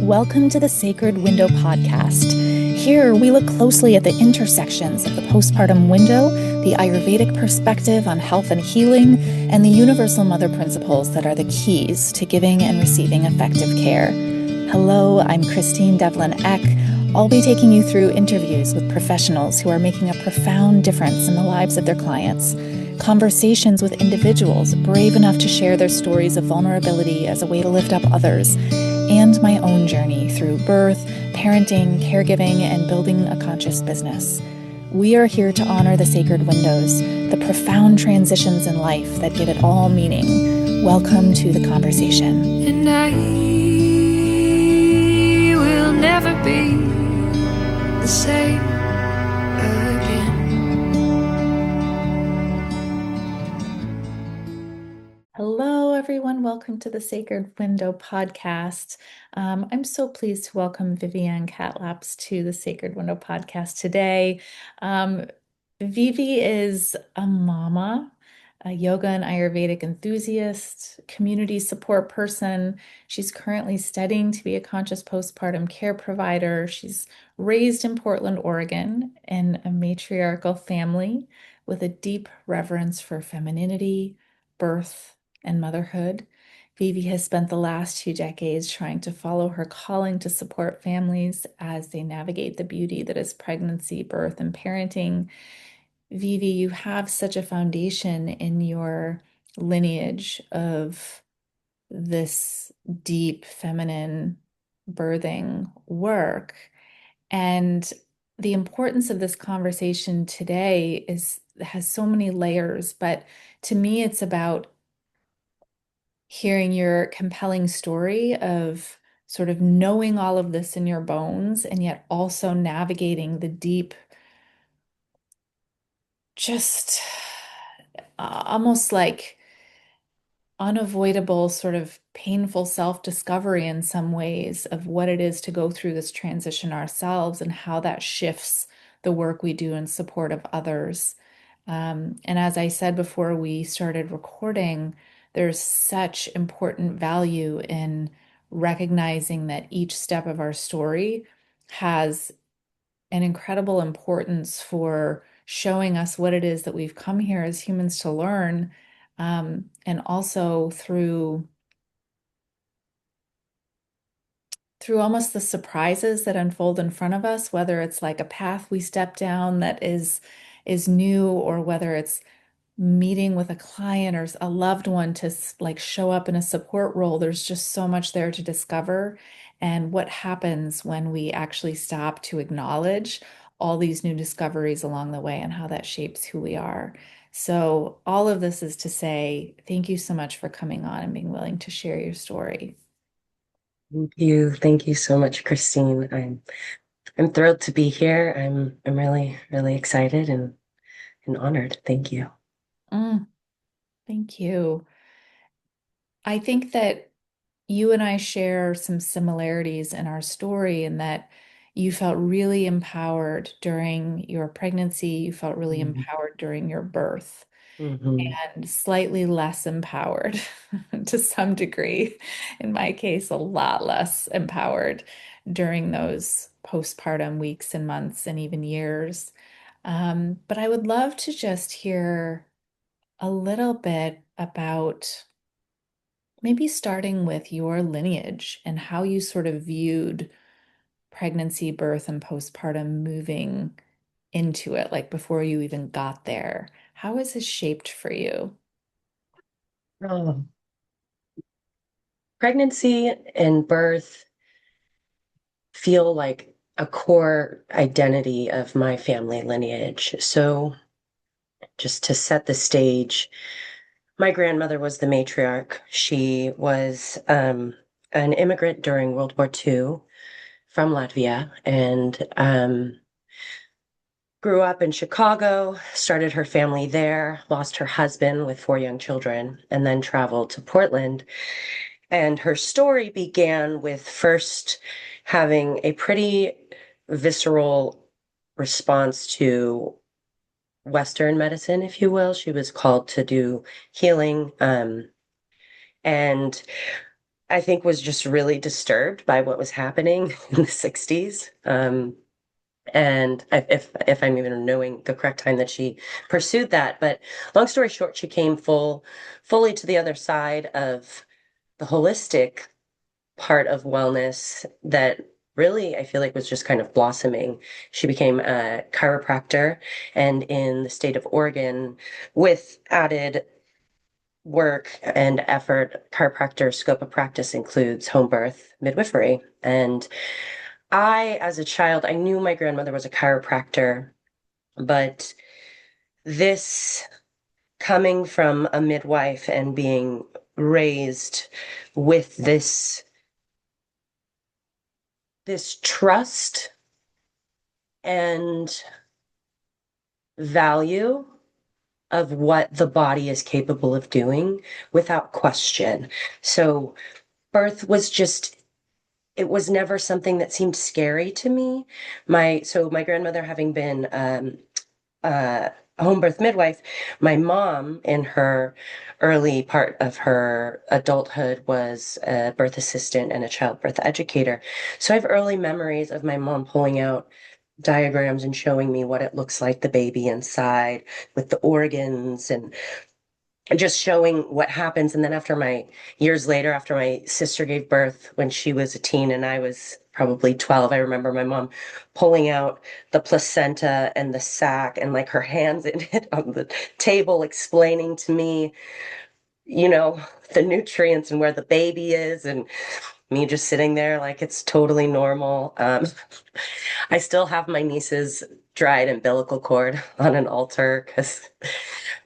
Welcome to the Sacred Window podcast. Here, we look closely at the intersections of the postpartum window, the Ayurvedic perspective on health and healing, and the universal mother principles that are the keys to giving and receiving effective care. Hello, I'm Christine Devlin Eck. I'll be taking you through interviews with professionals who are making a profound difference in the lives of their clients, conversations with individuals brave enough to share their stories of vulnerability as a way to lift up others, and my own journey through birth, parenting, caregiving, and building a conscious business. We are here to honor the sacred windows, the profound transitions in life that give it all meaning. Welcome to the conversation. And I will never be the same again. Hello, everyone. Welcome to the Sacred Window podcast. I'm so pleased to welcome Vivianne Katlaps to the Sacred Window podcast today. Vivi is a mama, a yoga and Ayurvedic enthusiast, community support person. She's currently studying to be a conscious postpartum care provider. She's raised in Portland, Oregon, in a matriarchal family with a deep reverence for femininity, birth, and motherhood. Vivi has spent the last 2 decades trying to follow her calling to support families as they navigate the beauty that is pregnancy, birth, and parenting. Vivi, you have such a foundation in your lineage of this deep feminine birthing work. And the importance of this conversation today has so many layers, but to me, it's about hearing your compelling story of sort of knowing all of this in your bones and yet also navigating the deep, just almost like unavoidable, sort of painful self-discovery in some ways of what it is to go through this transition ourselves and how that shifts the work we do in support of others. And as I said before we started recording, there's such important value in recognizing that each step of our story has an incredible importance for showing us what it is that we've come here as humans to learn, and also through almost the surprises that unfold in front of us, whether it's like a path we step down that is new, or whether it's meeting with a client or a loved one to like show up in a support role. There's just so much there to discover. And what happens when we actually stop to acknowledge all these new discoveries along the way and how that shapes who we are. So all of this is to say, thank you so much for coming on and being willing to share your story. Thank you. Thank you so much, Christine. I'm thrilled to be here. I'm really, really excited and honored. Thank you. Mm, thank you. I think that you and I share some similarities in our story, in that you felt really empowered during your pregnancy, you felt really empowered during your birth, Mm-hmm. and slightly less empowered to some degree. In my case, a lot less empowered during those postpartum weeks and months and even years. But I would love to just hear a little bit about maybe starting with your lineage and how you sort of viewed pregnancy, birth, and postpartum moving into it, like before you even got there. How was it shaped for you? Oh, pregnancy and birth feel like a core identity of my family lineage. So, just to set the stage, my grandmother was the matriarch. She was an immigrant during World War II from Latvia, and grew up in Chicago, started her family there, lost her husband with 4 young children, and then traveled to Portland. And her story began with first having a pretty visceral response to Western medicine, if you will. She was called to do healing. And I think was just really disturbed by what was happening in the 60s. And if I'm even knowing the correct time that she pursued that. But long story short, she came fully to the other side of the holistic part of wellness that really I feel like was just kind of blossoming. She became a chiropractor, and in the state of Oregon, with added work and effort, chiropractor scope of practice includes home birth midwifery. And as a child, I knew my grandmother was a chiropractor, but this coming from a midwife and being raised with this trust and value of what the body is capable of doing without question. So birth was just it was never something that seemed scary to me. My grandmother having been a home birth midwife, my mom in her early part of her adulthood was a birth assistant and a childbirth educator. So I have early memories of my mom pulling out diagrams and showing me what it looks like, the baby inside with the organs and just showing what happens. And then years later, after my sister gave birth when she was a teen and I was probably 12, I remember my mom pulling out the placenta and the sac and like her hands in it on the table, explaining to me, the nutrients and where the baby is, and me just sitting there like it's totally normal. I still have my niece's dried umbilical cord on an altar because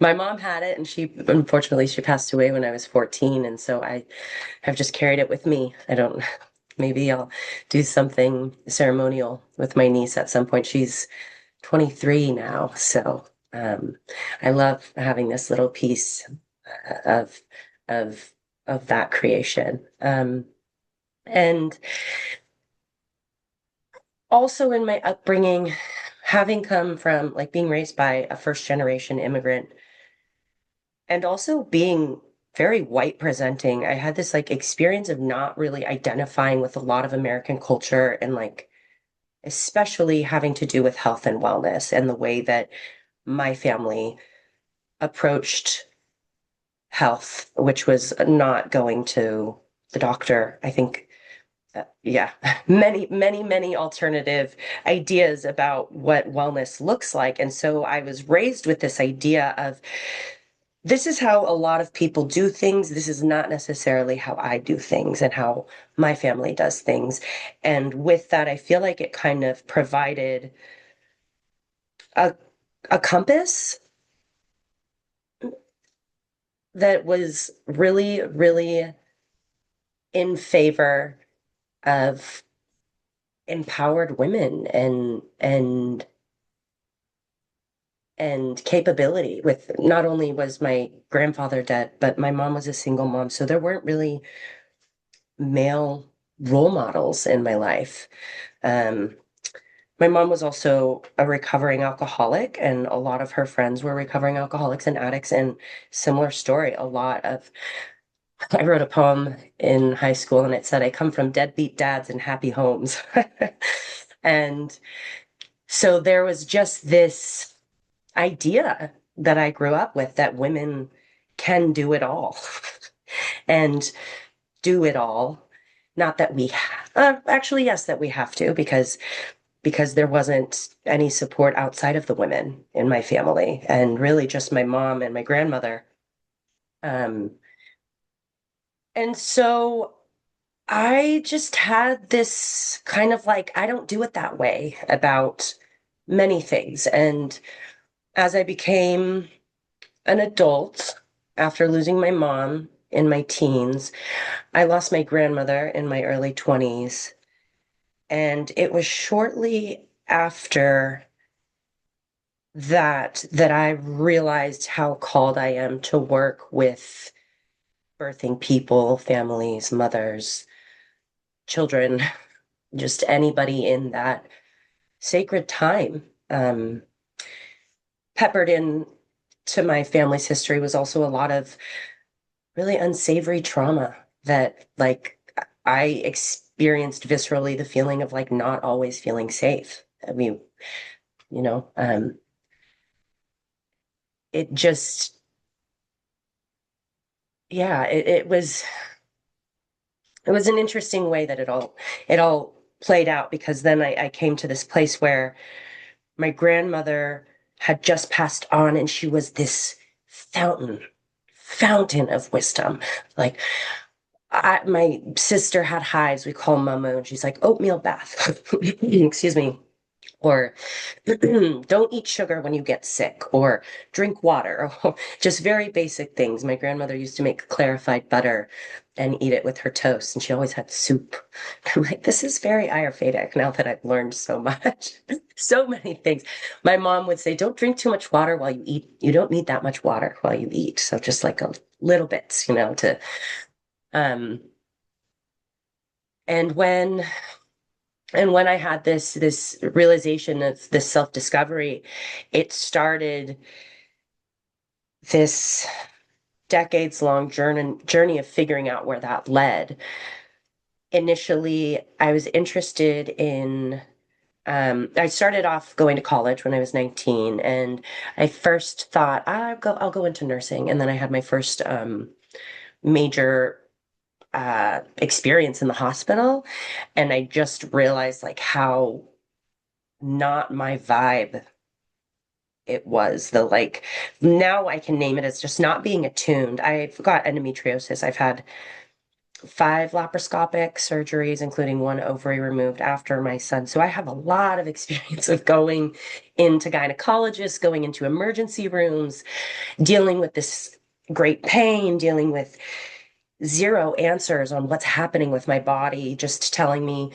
my mom had it and unfortunately she passed away when I was 14. And so I have just carried it with me. Maybe I'll do something ceremonial with my niece at some point. She's 23 now. So um, I love having this little piece of, of, of that creation. And also in my upbringing, having come from like being raised by a first generation immigrant and also being very white presenting, I had this like experience of not really identifying with a lot of American culture and like especially having to do with health and wellness and the way that my family approached health, which was not going to the doctor. I think, yeah, many alternative ideas about what wellness looks like. And so I was raised with this idea of this is how a lot of people do things. This is not necessarily how I do things and how my family does things. And with that, I feel like it kind of provided a, a compass that was really, really in favor of empowered women and capability. With not only was my grandfather dead, but my mom was a single mom, so there weren't really male role models in my life. Um, my mom was also a recovering alcoholic, and a lot of her friends were recovering alcoholics and addicts. And similar story, I wrote a poem in high school and it said, I come from deadbeat dads and happy homes. And so there was just this idea that I grew up with that women can do it all and do it all. Not that actually, yes, that we have to, because there wasn't any support outside of the women in my family and really just my mom and my grandmother. Um, and so I just had this kind of like, I don't do it that way about many things. And as I became an adult after losing my mom in my teens, I lost my grandmother in my early 20s. And it was shortly after that I realized how called I am to work with birthing people, families, mothers, children, just anybody in that sacred time. Peppered in to my family's history was also a lot of really unsavory trauma that like I experienced viscerally the feeling of like not always feeling safe. I mean, you know, it just, yeah, it was an interesting way that it all played out because then I came to this place where my grandmother had just passed on and she was this fountain of wisdom. Like my sister had hives, we call Mama, and she's like, oatmeal bath. Excuse me. Or don't eat sugar when you get sick, or drink water, or just very basic things. My grandmother used to make clarified butter and eat it with her toast, and she always had soup. I'm like, this is very Ayurvedic now that I've learned so much. So many things. My mom would say, don't drink too much water while you eat. You don't need that much water while you eat. So just like a little bits, to um and when I had this realization of this self-discovery, it started this decades-long journey of figuring out where that led. Initially, I was interested in I started off going to college when I was 19, and I first thought I'll go into nursing, and then I had my first major experience in the hospital, and I just realized like how not my vibe it was. The like now I can name it as just not being attuned. I've got endometriosis. I've had 5 laparoscopic surgeries, including 1 ovary removed after my son. So I have a lot of experience of going into gynecologists, going into emergency rooms, dealing with this great pain, dealing with zero answers on what's happening with my body, just telling me,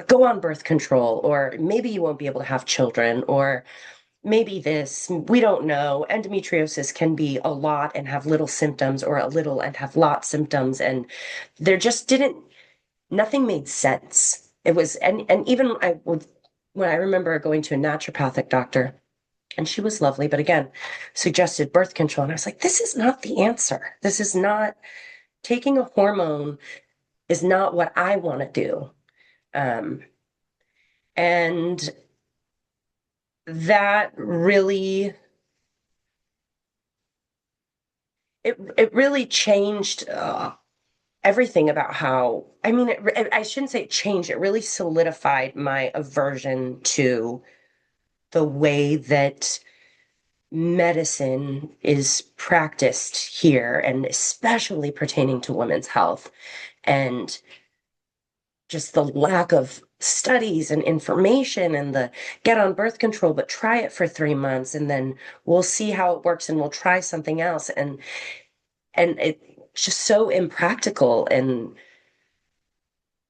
go on birth control, or maybe you won't be able to have children, or maybe this, we don't know. Endometriosis can be a lot and have little symptoms, or a little and have lot symptoms. And there just nothing made sense. It was, and even when I remember going to a naturopathic doctor, and she was lovely, but again, suggested birth control. And I was like, this is not the answer. This is not, taking a hormone is not what I want to do. Um, and that really it really changed everything about how I mean I shouldn't say it changed, it really solidified my aversion to the way that medicine is practiced here, and especially pertaining to women's health, and just the lack of studies and information, and the get on birth control, but try it for 3 months and then we'll see how it works and we'll try something else. And it's just so impractical,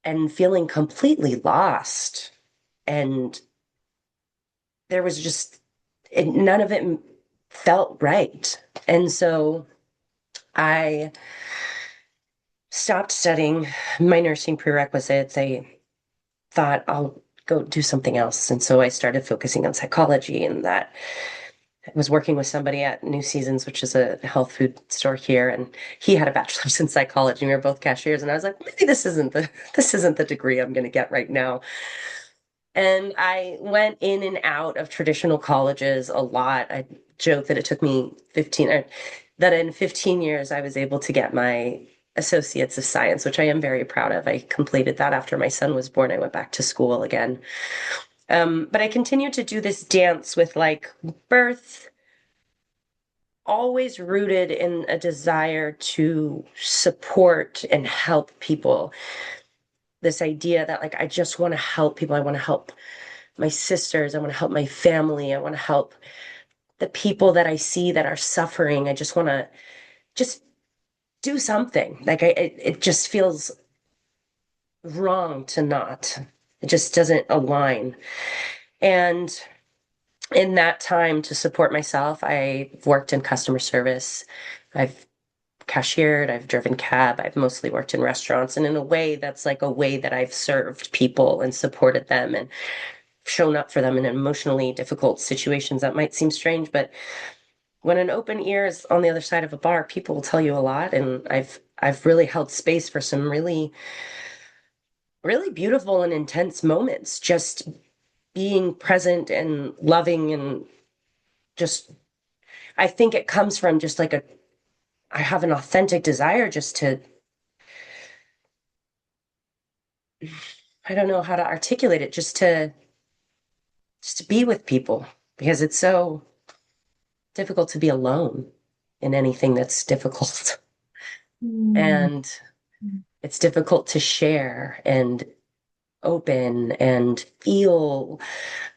and feeling completely lost. And there was just none of it felt right. And so I stopped studying my nursing prerequisites. I thought I'll go do something else. And so I started focusing on psychology, and that I was working with somebody at New Seasons, which is a health food store here, and he had a bachelor's in psychology. We were both cashiers, and I was like, maybe this isn't the degree I'm going to get right now. And I went in and out of traditional colleges a lot. I joke that it took me 15, or that in 15 years I was able to get my Associates of Science, which I am very proud of. I completed that after my son was born. I went back to school again. But I continued to do this dance with like birth, always rooted in a desire to support and help people. This idea that like I just want to help people. I want to help my sisters. I want to help my family. I want to help the people that I see that are suffering. I just want to just do something. Like it just feels wrong to not. It just doesn't align. And in that time to support myself, I've worked in customer service. I've cashiered, I've driven cab, I've mostly worked in restaurants. And in a way, that's like a way that I've served people and supported them and shown up for them in emotionally difficult situations. That might seem strange, but when an open ear is on the other side of a bar, people will tell you a lot, and I've really held space for some really beautiful and intense moments, just being present and loving and just I think it comes from just like a I have an authentic desire just to I don't know how to articulate it, just to be with people because it's so difficult to be alone in anything that's difficult. Mm. And it's difficult to share and open and feel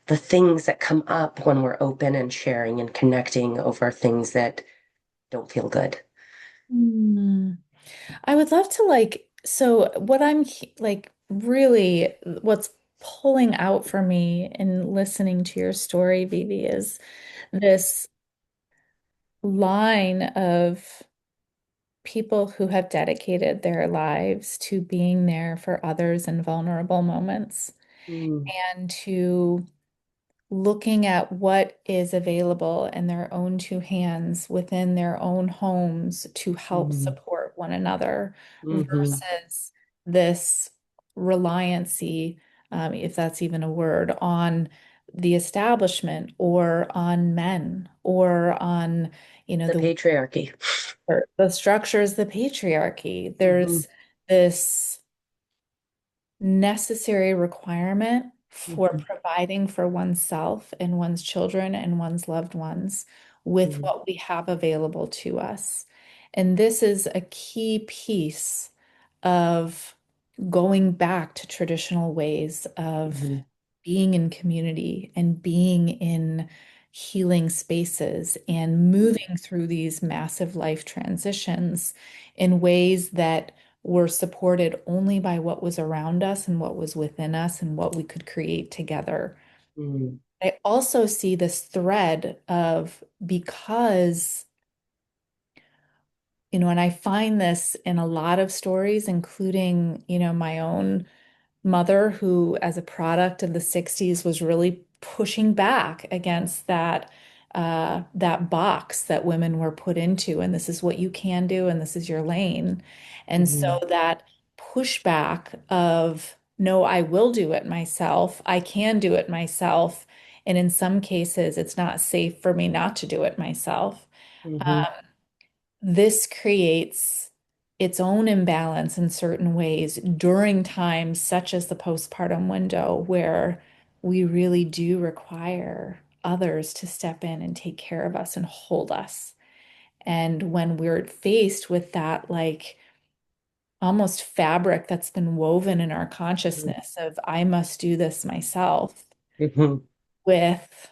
the things that come up when we're open and sharing and connecting over things that don't feel good. Mm. I would love to so what like really what's pulling out for me in listening to your story, Vivi, is this line of people who have dedicated their lives to being there for others in vulnerable moments Mm, and to looking at what is available in their own two hands within their own homes to help mhm, support one another mhm, versus this reliancy, if that's even a word, on the establishment or on men or on, the patriarchy. the structures, the patriarchy. Mhm, There's this necessary requirement for mhm, providing for oneself and one's children and one's loved ones with mhm, what we have available to us. And this is a key piece of going back to traditional ways of mhm, being in community and being in healing spaces and moving through these massive life transitions in ways that were supported only by what was around us and what was within us and what we could create together. mhm, I also see this thread of because, and I find this in a lot of stories, including, my own mother who, as a product of the 60s, was really pushing back against that box that women were put into, and this is what you can do, and this is your lane. And so mhm, that pushback of, no, I will do it myself, I can do it myself. And in some cases, it's not safe for me not to do it myself. mhm, This creates its own imbalance in certain ways during times such as the postpartum window, where we really do require others to step in and take care of us and hold us. And when we're faced with that, like almost fabric that's been woven in our mhm, consciousness of, I must do this myself, mhm, with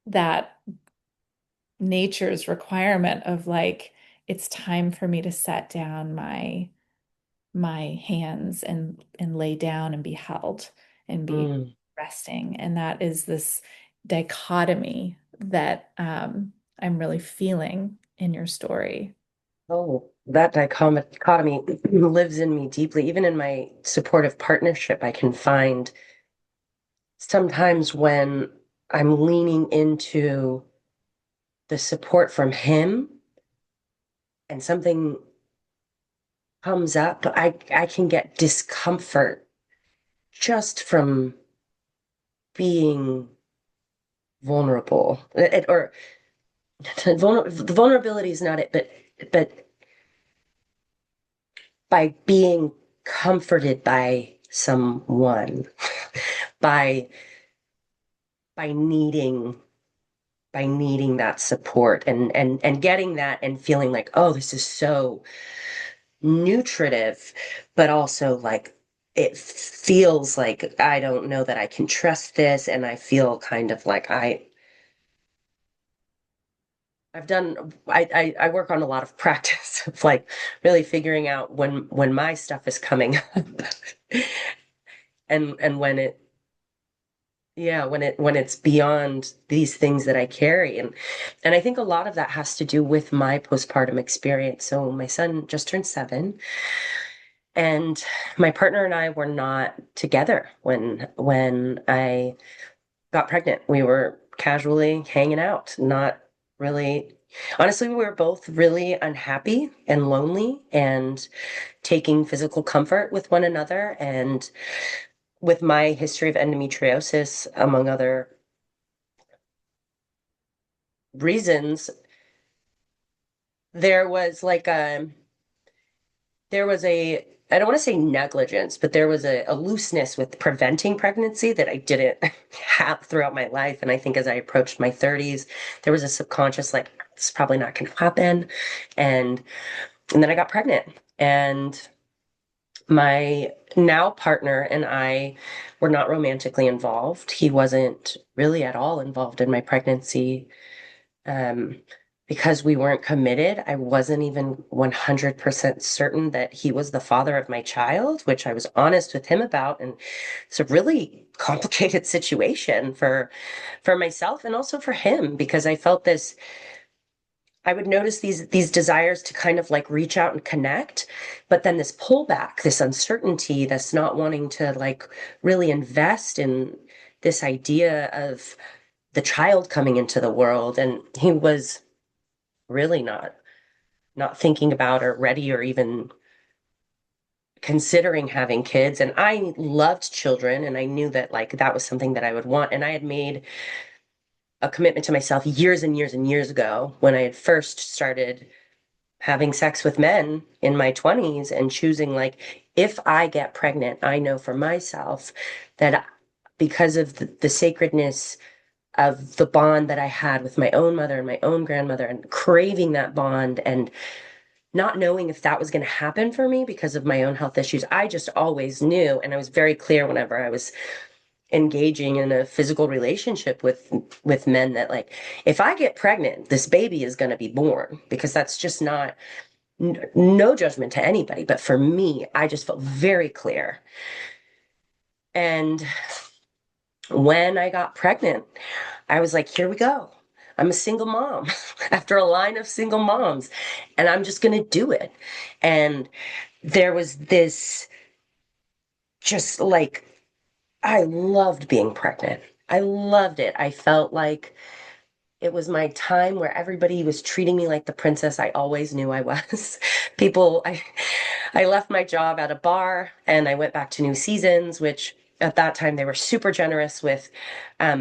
that nature's requirement of like, it's time for me to set down my hands and lay down and be held and be mm. resting. And that is this dichotomy that I'm really feeling in your story. Oh, that dichotomy lives in me deeply. Even in my supportive partnership, I can find sometimes when I'm leaning into the support from him and something comes up, I can get discomfort just from being vulnerable. Or the vulnerability is not it, but by being comforted by someone, by by needing by needing that support and getting that and feeling like, oh, this is so nutritive, but also like it feels like I don't know that I can trust this, and I feel kind of like I've done I work on a lot of practice of like really figuring out when my stuff is coming up and when it yeah when it's beyond these things that I carry, and I think a lot of that has to do with my postpartum experience. So my son just turned 7, and my partner and I were not together when I got pregnant. We were casually hanging out, not really honestly, we were both really unhappy and lonely and taking physical comfort with one another. And with my history of endometriosis, among other reasons, there was like there was a, I don't want to say negligence, but there was a looseness with preventing pregnancy that I didn't have throughout my life. And I think as I approached my 30s, there was a subconscious, like, it's probably not going to happen. And and then I got pregnant. And my now partner and I were not romantically involved. He wasn't really at all involved in my pregnancy. Um, because we weren't committed, I wasn't even 100% certain that he was the father of my child, which I was honest with him about. And it's a really complicated situation for myself and also for him, because I felt this, I would notice these desires to kind of like reach out and connect, but then this pullback, this uncertainty, this not wanting to like really invest in this idea of the child coming into the world. And he was really not thinking about or ready or even considering having kids. And I loved children, and I knew that like that was something that I would want. And I had made a commitment to myself years and years and years ago when I had first started having sex with men in my 20s and choosing, like, if I get pregnant, I know for myself that because of the sacredness of the bond that I had with my own mother and my own grandmother, and craving that bond and not knowing if that was going to happen for me because of my own health issues. I just always knew, and I was very clear whenever I was engaging in a physical relationship with men, that like, if I get pregnant, this baby is going to be born, because that's just not, no judgment to anybody, but for me, I just felt very clear. And when I got pregnant, I was like, here we go. I'm a single mom after a line of single moms, and I'm just going to do it. And there was this, just like, I loved being pregnant. I loved it. I felt like it was my time where everybody was treating me like the princess I always knew I was. People, I left my job at a bar and I went back to New Seasons, which at that time they were super generous with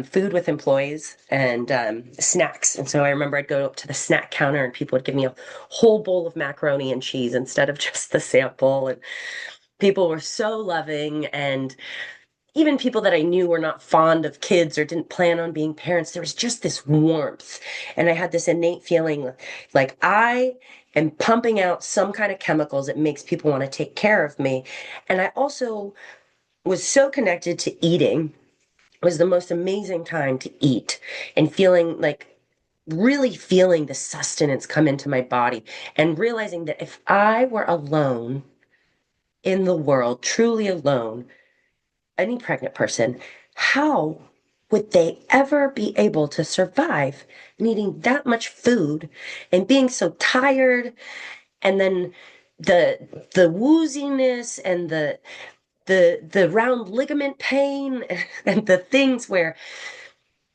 food with employees and snacks. And so I remember I'd go up to the snack counter and people would give me a whole bowl of macaroni and cheese instead of just the sample. And people were so loving. And even people that I knew were not fond of kids or didn't plan on being parents, there was just this warmth. And I had this innate feeling like I am pumping out some kind of chemicals that makes people want to take care of me. And I also was so connected to eating. It was the most amazing time to eat and feeling like, really feeling the sustenance come into my body and realizing that if I were alone in the world, truly alone, any pregnant person, how would they ever be able to survive needing that much food and being so tired? And then the wooziness and the round ligament pain and the things where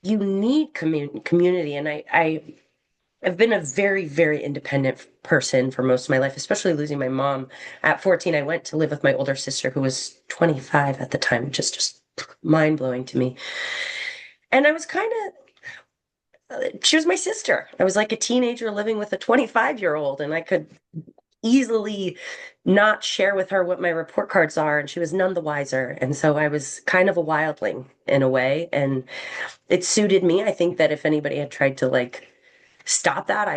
you need community. And I've been a very, very independent person for most of my life, especially losing my mom. At 14, I went to live with my older sister, who was 25 at the time, which is just mind blowing to me. And I was kind of, she was my sister. I was like a teenager living with a 25-year-old, and I could easily not share with her what my report cards are, and she was none the wiser. And so I was kind of a wildling in a way, and it suited me. I think that if anybody had tried to like stop that,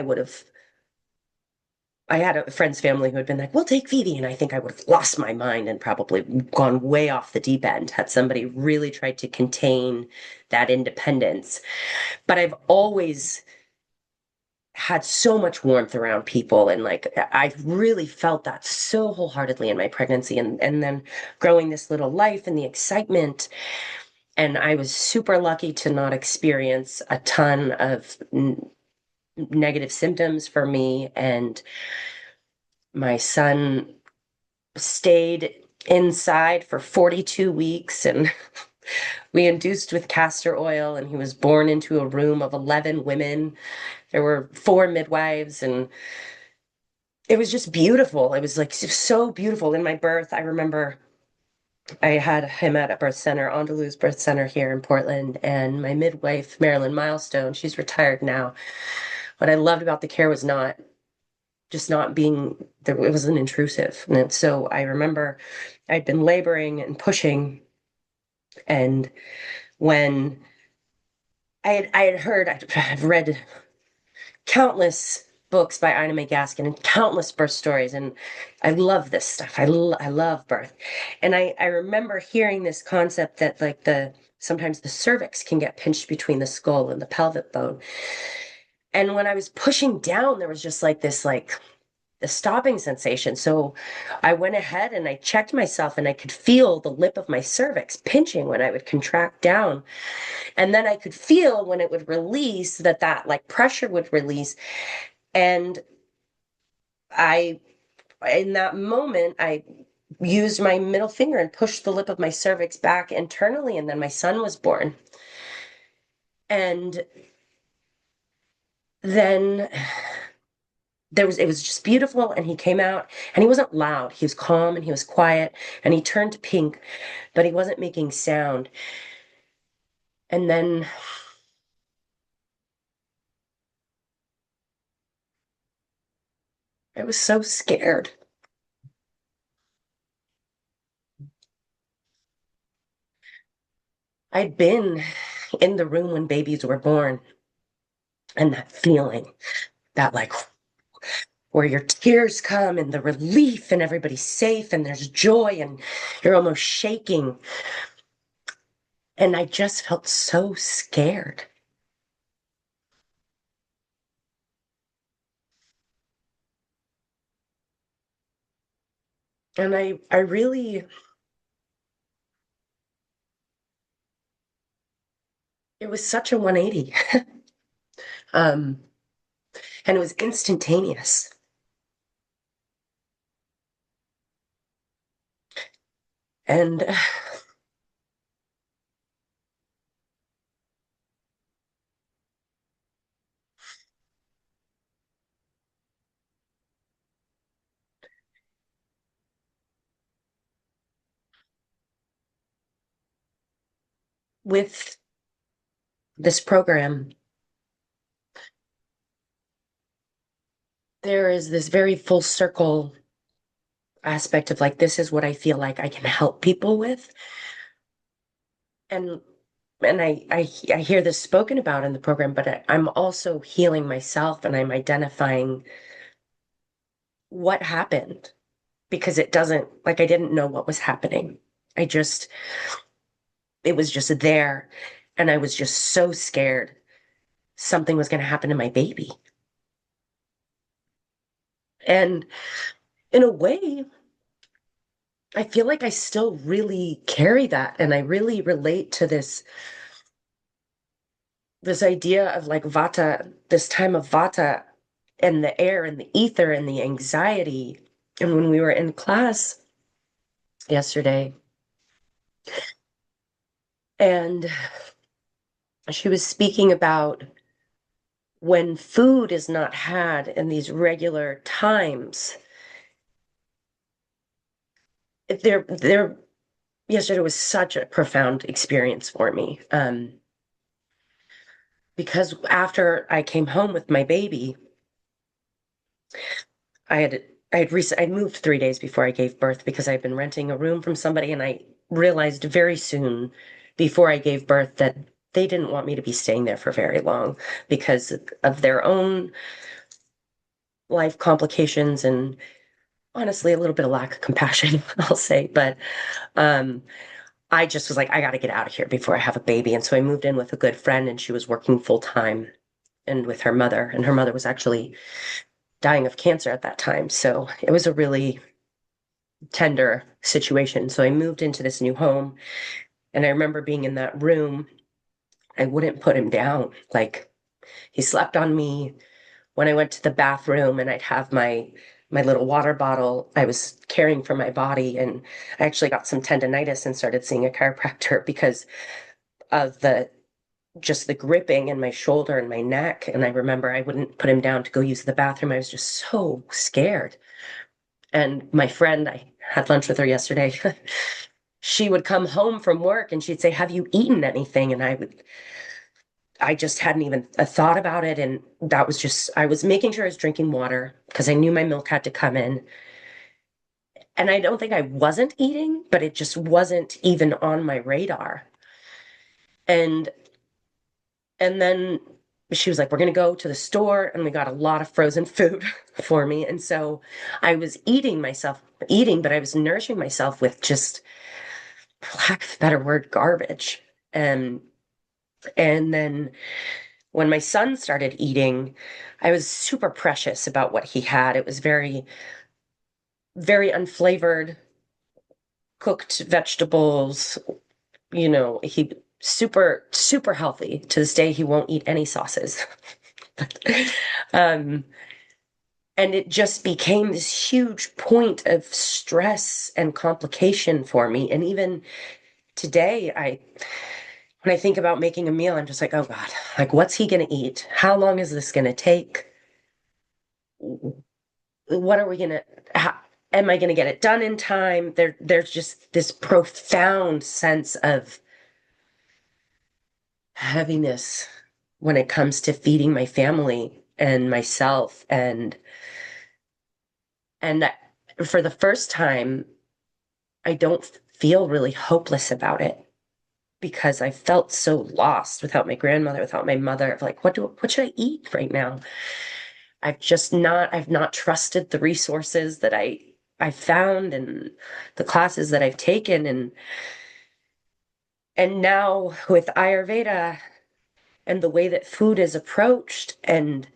I had a friend's family who had been like, we'll take Vivi. And I think I would have lost my mind and probably gone way off the deep end had somebody really tried to contain that independence. But I've always had so much warmth around people. And like, I really felt that so wholeheartedly in my pregnancy, and then growing this little life and the excitement. And I was super lucky to not experience a ton of negative symptoms for me. And my son stayed inside for 42 weeks, and We induced with castor oil, and he was born into a room of 11 women. There were four midwives, and it was just beautiful. It was like so beautiful. In my birth, I remember I had him at a birth center, Andaluz Birth Center here in Portland, and my midwife, Marilyn Milestone, she's retired now. What I loved about the care was not just not being there, it wasn't intrusive. And so I remember I'd been laboring and pushing, and when I had heard, I've read countless books by Ina May Gaskin and countless birth stories, and I love this stuff. I love birth, and I remember hearing this concept that like the sometimes the cervix can get pinched between the skull and the pelvic bone, and when I was pushing down, there was just like this like the stopping sensation. So I went ahead and I checked myself, and I could feel the lip of my cervix pinching when I would contract down. And then I could feel when it would release that like pressure would release. And I, in that moment, I used my middle finger and pushed the lip of my cervix back internally. And then my son was born. And then it was just beautiful. And he came out, and he wasn't loud. He was calm and he was quiet, and he turned pink, but he wasn't making sound. And then I was so scared. I'd been in the room when babies were born, and that feeling, that like where your tears come and the relief and everybody's safe and there's joy and you're almost shaking. And I just felt so scared. And I really, it was such a 180. Um, and it was instantaneous. And with this program, there is this very full circle aspect of like, this is what I feel like I can help people with. And I hear this spoken about in the program, but I'm also healing myself, and I'm identifying what happened, because it doesn't like I didn't know what was happening. I just it was just there, and I was just so scared something was going to happen to my baby. And in a way, I feel like I still really carry that, and I really relate to this idea of like vata, this time of vata and the air and the ether and the anxiety. And when we were in class yesterday, and she was speaking about when food is not had in these regular times, there yesterday was such a profound experience for me. Because after I came home with my baby, I had I moved 3 days before I gave birth because I'd been renting a room from somebody, and I realized very soon before I gave birth that they didn't want me to be staying there for very long because of their own life complications and honestly a little bit of lack of compassion, I'll say. But um, I just was like, I got to get out of here before I have a baby. And so I moved in with a good friend, and she was working full time and with her mother, and her mother was actually dying of cancer at that time. So it was a really tender situation. So I moved into this new home, and I remember being in that room. I wouldn't put him down. Like he slept on me when I went to the bathroom, and I'd have my my little water bottle I was caring for my body. And I actually got some tendonitis and started seeing a chiropractor because of the just the gripping in my shoulder and my neck. And I remember I wouldn't put him down to go use the bathroom. I was just so scared. And my friend, I had lunch with her yesterday. She would come home from work and she'd say, "Have you eaten anything?" And I just hadn't even a thought about it. And that was just, I was making sure I was drinking water because I knew my milk had to come in. And I don't think I wasn't eating, but it just wasn't even on my radar. And then she was like, "We're going to go to the store." And we got a lot of frozen food for me. And so I was eating, but I was nourishing myself with just, for lack of a better word, garbage. And then when my son started eating, I was super precious about what he had. It was very, very unflavored, cooked vegetables. He super, super healthy. To this day, he won't eat any sauces. um, and it just became this huge point of stress and complication for me. And even today, when I think about making a meal, I'm just like, oh God, like what's he going to eat? How long is this going to take? What are we going to, am I going to get it done in time? There's just this profound sense of heaviness when it comes to feeding my family and myself. And for the first time, I don't feel really hopeless about it because I felt so lost without my grandmother, without my mother. Of like, what should I eat right now? I've not trusted the resources that I found and the classes that I've taken. And now with Ayurveda and the way that food is approached, and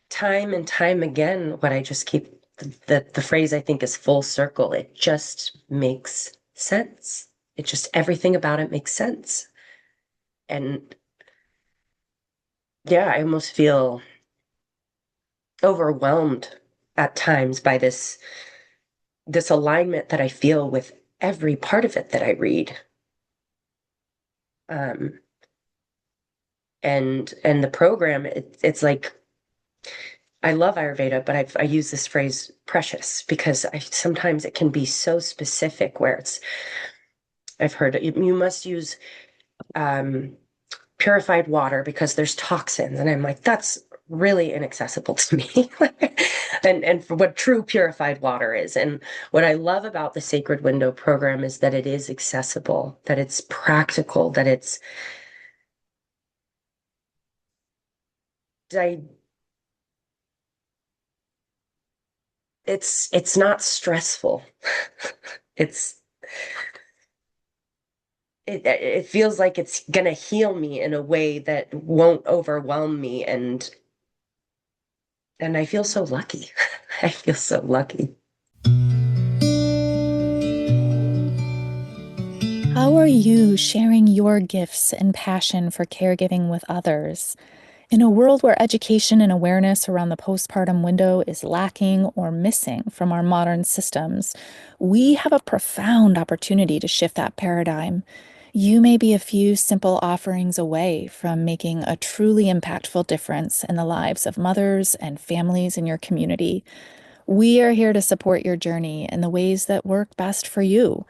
time again, what I just keep the phrase I think is full circle. It just makes sense. It just everything about it makes sense. And yeah, I almost feel overwhelmed at times by this alignment that I feel with every part of it that I read. Um, and the program, it's like I love Ayurveda, but I use this phrase precious because sometimes it can be so specific where I've heard you must use um, purified water because there's toxins. And I'm like, that's really inaccessible to me. And for what true purified water is. And what I love about the Sacred Window program is that it is accessible, that it's practical, that I, it's not stressful. It's it feels like it's gonna heal me in a way that won't overwhelm me, and I feel so lucky. I feel so lucky. How are you sharing your gifts and passion for caregiving with others? In a world where education and awareness around the postpartum window is lacking or missing from our modern systems, we have a profound opportunity to shift that paradigm. You may be a few simple offerings away from making a truly impactful difference in the lives of mothers and families in your community. We are here to support your journey in the ways that work best for you.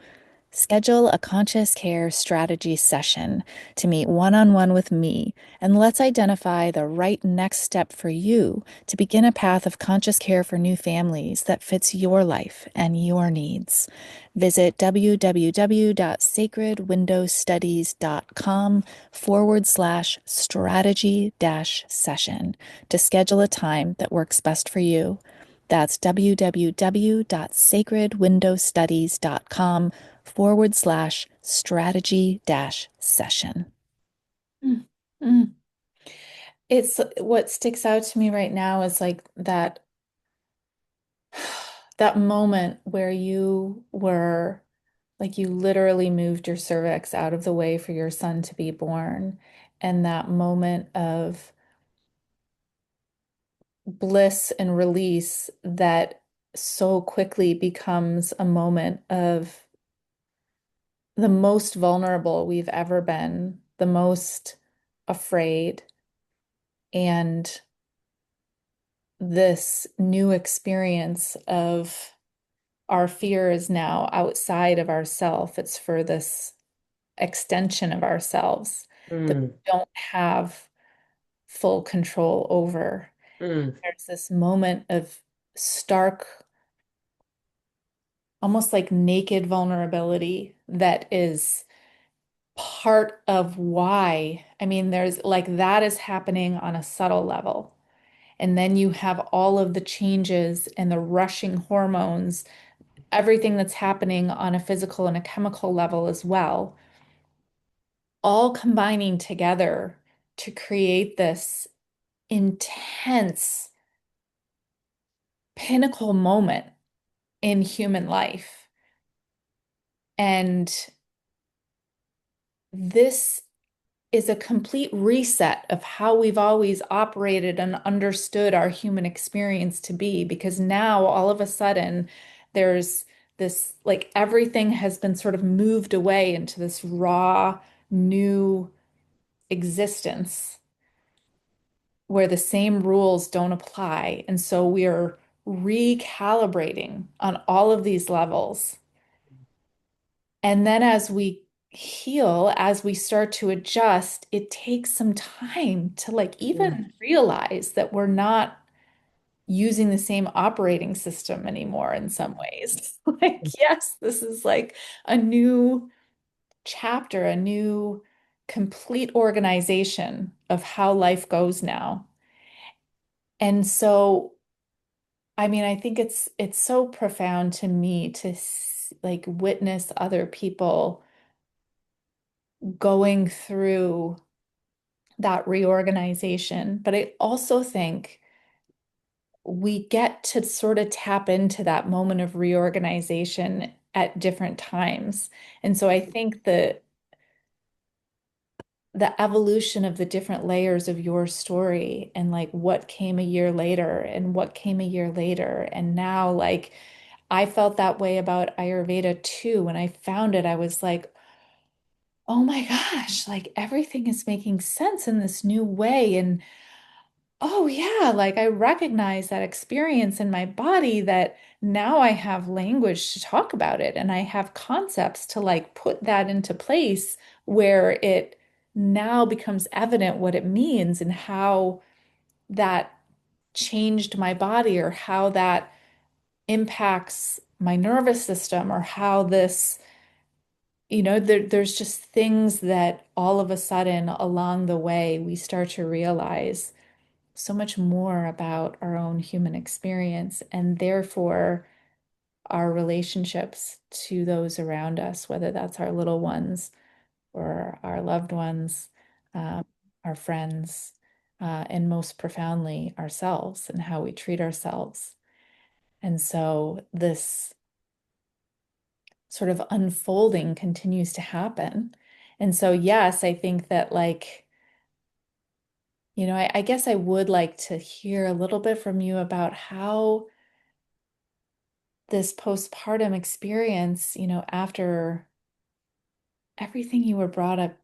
Schedule a conscious care strategy session to meet one on one with me, and let's identify the right next step for you to begin a path of conscious care for new families that fits your life and your needs. Visit www.sacredwindowstudies.com/strategy-session to schedule a time that works best for you. That's www.sacredwindowstudies.com/strategy-session. Mm, mm. It's what sticks out to me right now is like that moment where you were like you literally moved your cervix out of the way for your son to be born, and that moment of bliss and release that so quickly becomes a moment of the most vulnerable we've ever been, the most afraid, and this new experience of our fear is now outside of ourself. It's for this extension of ourselves that we Mm, don't have full control over. mm, There's this moment of stark, almost like naked vulnerability that is part of why. I mean, there's like that is happening on a subtle level. And then you have all of the changes and the rushing hormones, everything that's happening on a physical and a chemical level as well, all combining together to create this intense pinnacle moment in human life. And this is a complete reset of how we've always operated and understood our human experience to be, because now all of a sudden there's this like everything has been sort of moved away into this raw, new existence where the same rules don't apply. And so we are recalibrating on all of these levels. And then as we heal, as we start to adjust, it takes some time to like mm, even realize that we're not using the same operating system anymore in some ways. Like, yes, this is like a new chapter, a new complete organization of how life goes now. And so, I mean, I think it's so profound to me to like witness other people going through that reorganization. But I also think we get to sort of tap into that moment of reorganization at different times. And so I think that the evolution of the different layers of your story and like what came a year later and what came a year later. And now, like, I felt that way about Ayurveda too. When I found it, I was like, oh my gosh, like everything is making sense in this new way. And oh, yeah, like I recognize that experience in my body that now I have language to talk about it and I have concepts to like put that into place where it now becomes evident what it means and how that changed my body or how that impacts my nervous system or how this, there's just things that all of a sudden along the way we start to realize so much more about our own human experience and therefore our relationships to those around us, whether that's our little ones or our loved ones, um, our friends, and most profoundly ourselves and how we treat ourselves. And so this sort of unfolding continues to happen. And so, yes, I think that like, I guess I would like to hear a little bit from you about how this postpartum experience, after everything you were brought up,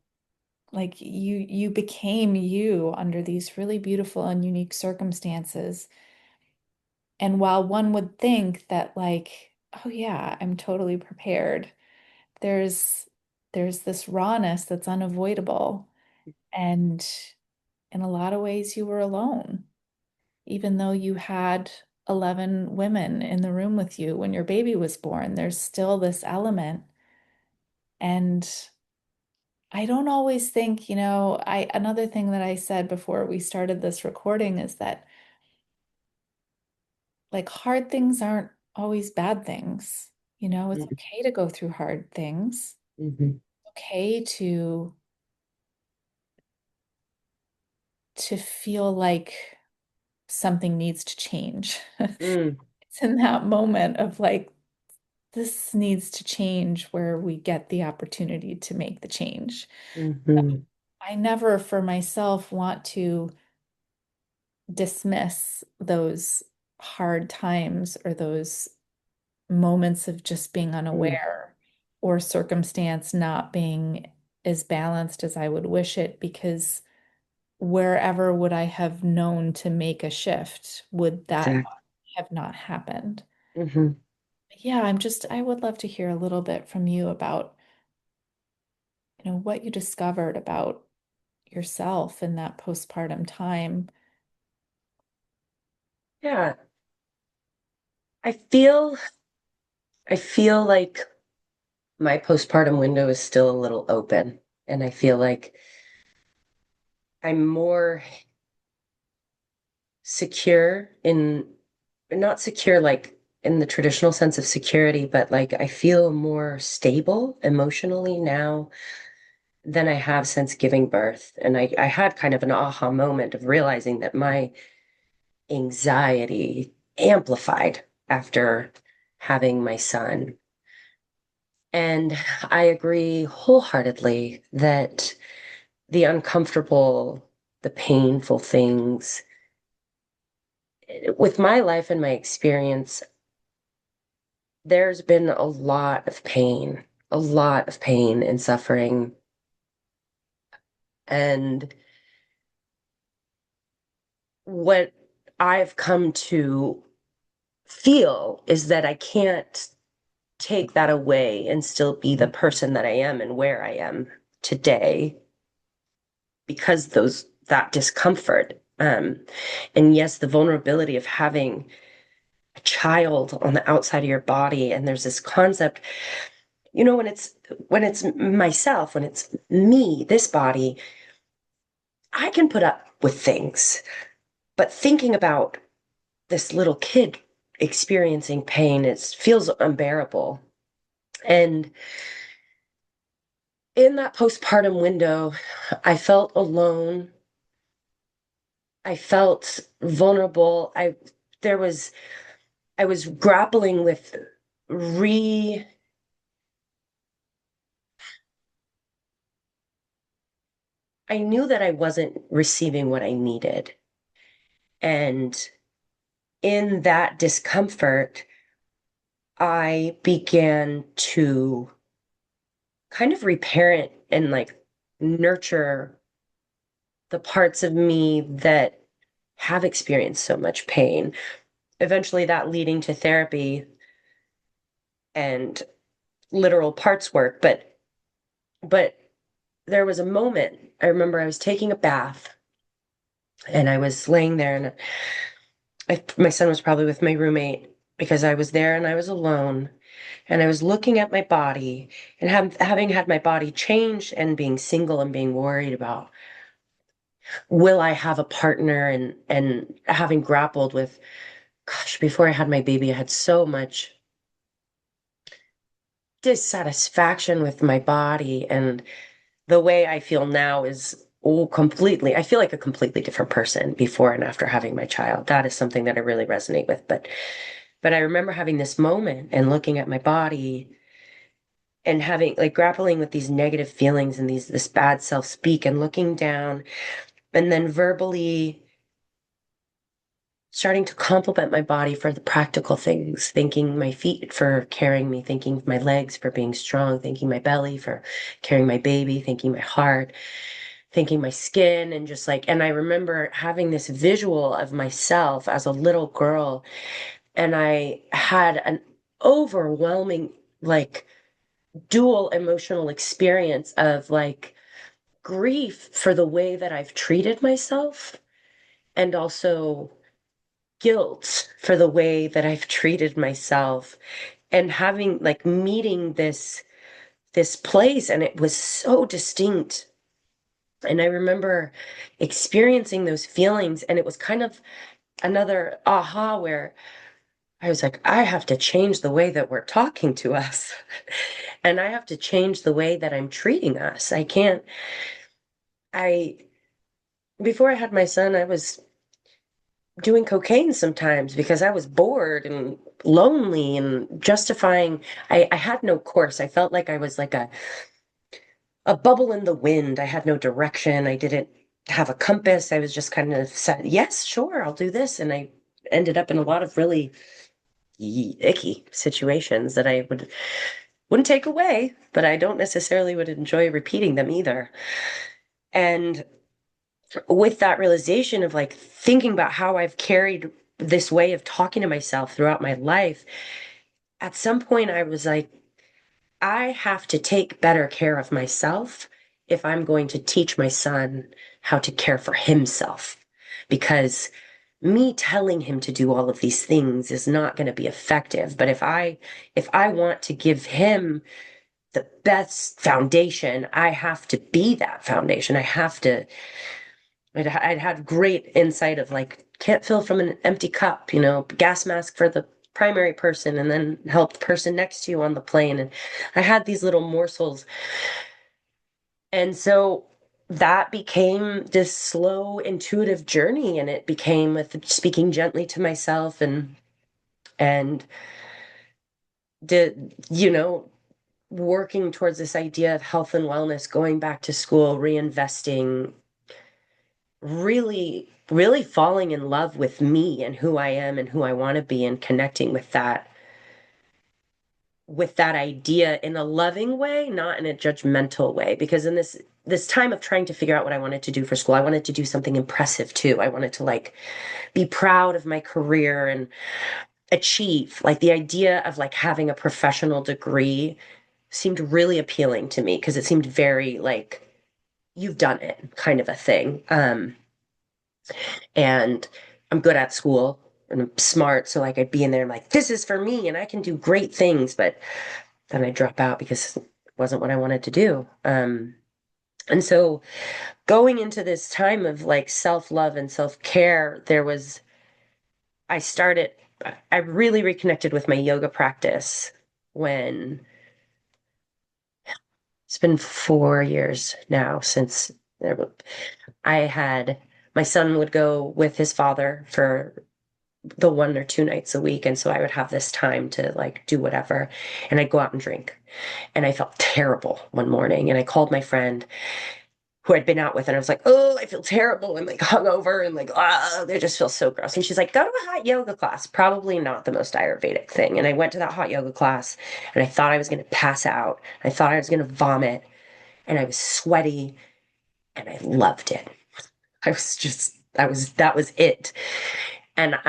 like you became you under these really beautiful and unique circumstances. And while one would think that like, oh yeah, I'm totally prepared, there's there's this rawness that's unavoidable. And in a lot of ways you were alone, even though you had 11 women in the room with you when your baby was born, there's still this element. And I don't always think, another thing that I said before we started this recording is that like hard things aren't always bad things. It's mm, okay to go through hard things. mhm, Okay to feel like something needs to change. mm, It's in that moment of like, this needs to change where we get the opportunity to make the change. mhm, I never for myself want to dismiss those hard times or those moments of just being Mm, unaware or circumstance not being as balanced as I would wish it, because wherever would I have known to make a shift? Would that exactly. have not happened? Hmm. Yeah, I would love to hear a little bit from you about, what you discovered about yourself in that postpartum time. Yeah, I feel I feel like my postpartum window is still a little open, and I feel like I'm more secure in not secure like in the traditional sense of security, but like I feel more stable emotionally now than I have since giving birth. And I had kind of an aha moment of realizing that my anxiety amplified after having my son. And I agree wholeheartedly that the uncomfortable, the painful things with my life and my experience, there's been a lot of pain and suffering. And what I've come to feel is that I can't take that away and still be the person that I am and where I am today because that discomfort. And yes, the vulnerability of having a child on the outside of your body, and there's this concept, when it's myself, when it's me, this body, I can put up with things. But thinking about this little kid experiencing pain, it feels unbearable. And in that postpartum window, I felt alone. I felt vulnerable. There was, I was grappling with re, I knew that I wasn't receiving what I needed. And in that discomfort, I began to kind of reparent and like nurture the parts of me that have experienced so much pain. Eventually, that leading to therapy and literal parts work. But there was a moment. I remember I was taking a bath and I was laying there, and my son was probably with my roommate because I was there and I was alone. And I was looking at my body and having had my body change and being single and being worried about will I have a partner, and having grappled with, gosh, before I had my baby, I had so much dissatisfaction with my body, and the way I feel now is completely, I feel like a completely different person before and after having my child. That is something that I really resonate with. But I remember having this moment and looking at my body and having like grappling with these negative feelings and this bad self-speak and looking down and then verbally starting to compliment my body for the practical things, thanking my feet for carrying me, thanking my legs for being strong, thanking my belly for carrying my baby, thanking my heart, thanking my skin, and just like, and I remember having this visual of myself as a little girl, and I had an overwhelming, like, dual emotional experience of like grief for the way that I've treated myself and also guilt for the way that I've treated myself, and having like meeting this place, and it was so distinct. And I remember experiencing those feelings, and it was kind of another aha where I was like, I have to change the way that we're talking to us. And I have to change the way that I'm treating us. I can't, I, before I had my son, I was doing cocaine sometimes because I was bored and lonely and justifying. I had no course. I felt like I was like a bubble in the wind. I had no direction. I didn't. have a compass. I was just kind of said, yes, sure, I'll do this. And I ended up in a lot of really icky situations that I wouldn't take away, but I don't necessarily would enjoy repeating them either. And with that realization of like thinking about how I've carried this way of talking to myself throughout my life, at some point I was like, I have to take better care of myself if I'm going to teach my son how to care for himself. Because me telling him to do all of these things is not going to be effective. But if I want to give him the best foundation, I have to be that foundation. I have to I'd had great insight of like, can't fill from an empty cup, gas mask for the primary person and then help the person next to you on the plane. And I had these little morsels. And so that became this slow, intuitive journey. And it became with speaking gently to myself and working towards this idea of health and wellness, going back to school, reinvesting, really, really falling in love with me and who I am and who I want to be and connecting with that idea in a loving way, not in a judgmental way. Because in this time of trying to figure out what I wanted to do for school, I wanted to do something impressive too. I wanted to like be proud of my career and achieve. Like the idea of like having a professional degree seemed really appealing to me because it seemed very like you've done it kind of a thing. And I'm good at school and I'm smart. So like I'd be in there, I'm like, this is for me and I can do great things. But then I drop out because it wasn't what I wanted to do. And so going into this time of like self-love and self-care, I started, I really reconnected with my yoga practice when it's been 4 years now since I had my son would go with his father for the 1 or 2 nights a week. And so I would have this time to like do whatever. And I'd go out and drink. And I felt terrible one morning. And I called my friend who I'd been out with, and I was like, oh, I feel terrible. I'm like hungover and like, I just feel so gross. And she's like, go to a hot yoga class. Probably not the most Ayurvedic thing. And I went to that hot yoga class and I thought I was going to pass out. I thought I was going to vomit and I was sweaty and I loved it. That was it. And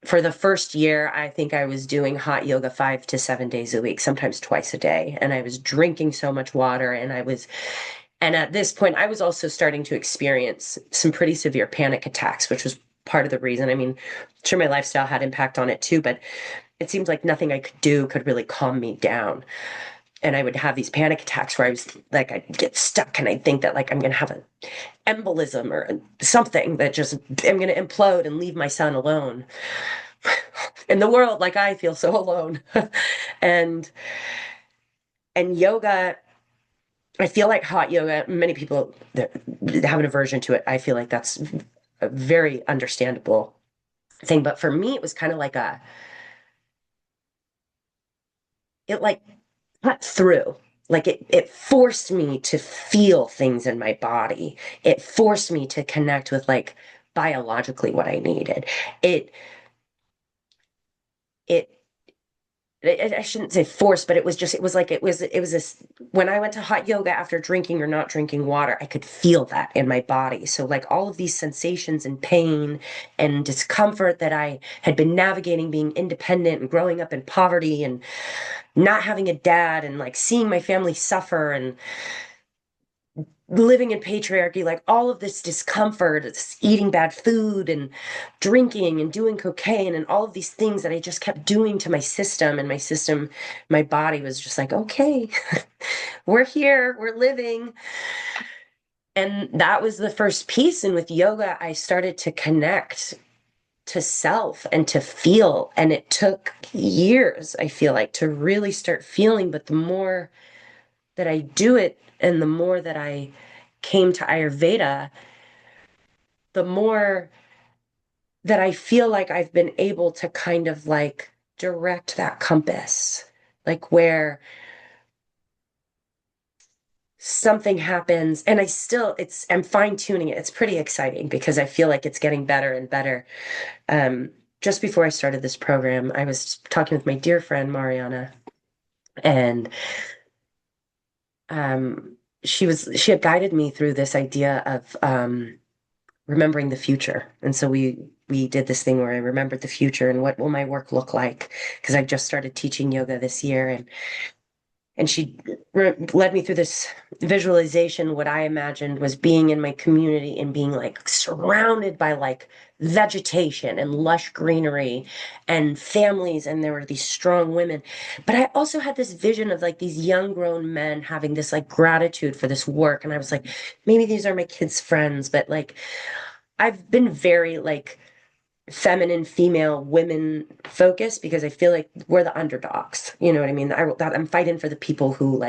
for the first year, I think I was doing hot yoga 5 to 7 days a week, sometimes twice a day. And I was drinking so much water. And at this point, I was also starting to experience some pretty severe panic attacks, which was part of the reason. I mean, sure, my lifestyle had impact on it too, but it seemed like nothing I could do could really calm me down. And I would have these panic attacks where I was like, I'd get stuck and I'd think that like I'm going to have an embolism or something that just I'm going to implode and leave my son alone in the world. Like I feel so alone. and and yoga, I feel like hot yoga, many people that have an aversion to it. I feel like that's a very understandable thing. But for me, it was kind of like it like cut through. Like it forced me to feel things in my body. It forced me to connect with like biologically what I needed. It it I shouldn't say force, but it was this when I went to hot yoga after drinking or not drinking water, I could feel that in my body. So like all of these sensations and pain and discomfort that I had been navigating being independent and growing up in poverty and not having a dad and like seeing my family suffer and living in patriarchy, like all of this discomfort, it's eating bad food and drinking and doing cocaine and all of these things that I just kept doing to my system. And my body was just like, okay, we're here, we're living. And that was the first piece. And with yoga, I started to connect to self and to feel. And it took years, I feel like, to really start feeling. But the more that I do it and the more that I came to Ayurveda, the more that I feel like I've been able to kind of like direct that compass, like where something happens and I'm fine tuning it. It's pretty exciting because I feel like it's getting better and better. Um, just before I started this program, I was talking with my dear friend Mariana, and she had guided me through this idea of remembering the future. And so we did this thing where I remembered the future and what will my work look like, because I just started teaching yoga this year, and she led me through this visualization. What I imagined was being in my community and being like surrounded by like vegetation and lush greenery and families, and there were these strong women. But I also had this vision of like these young grown men having this like gratitude for this work, and I was like, maybe these are my kids' friends. But like I've been very like feminine, female, women focused because I feel like we're the underdogs. You know what I mean? I'm fighting for the people who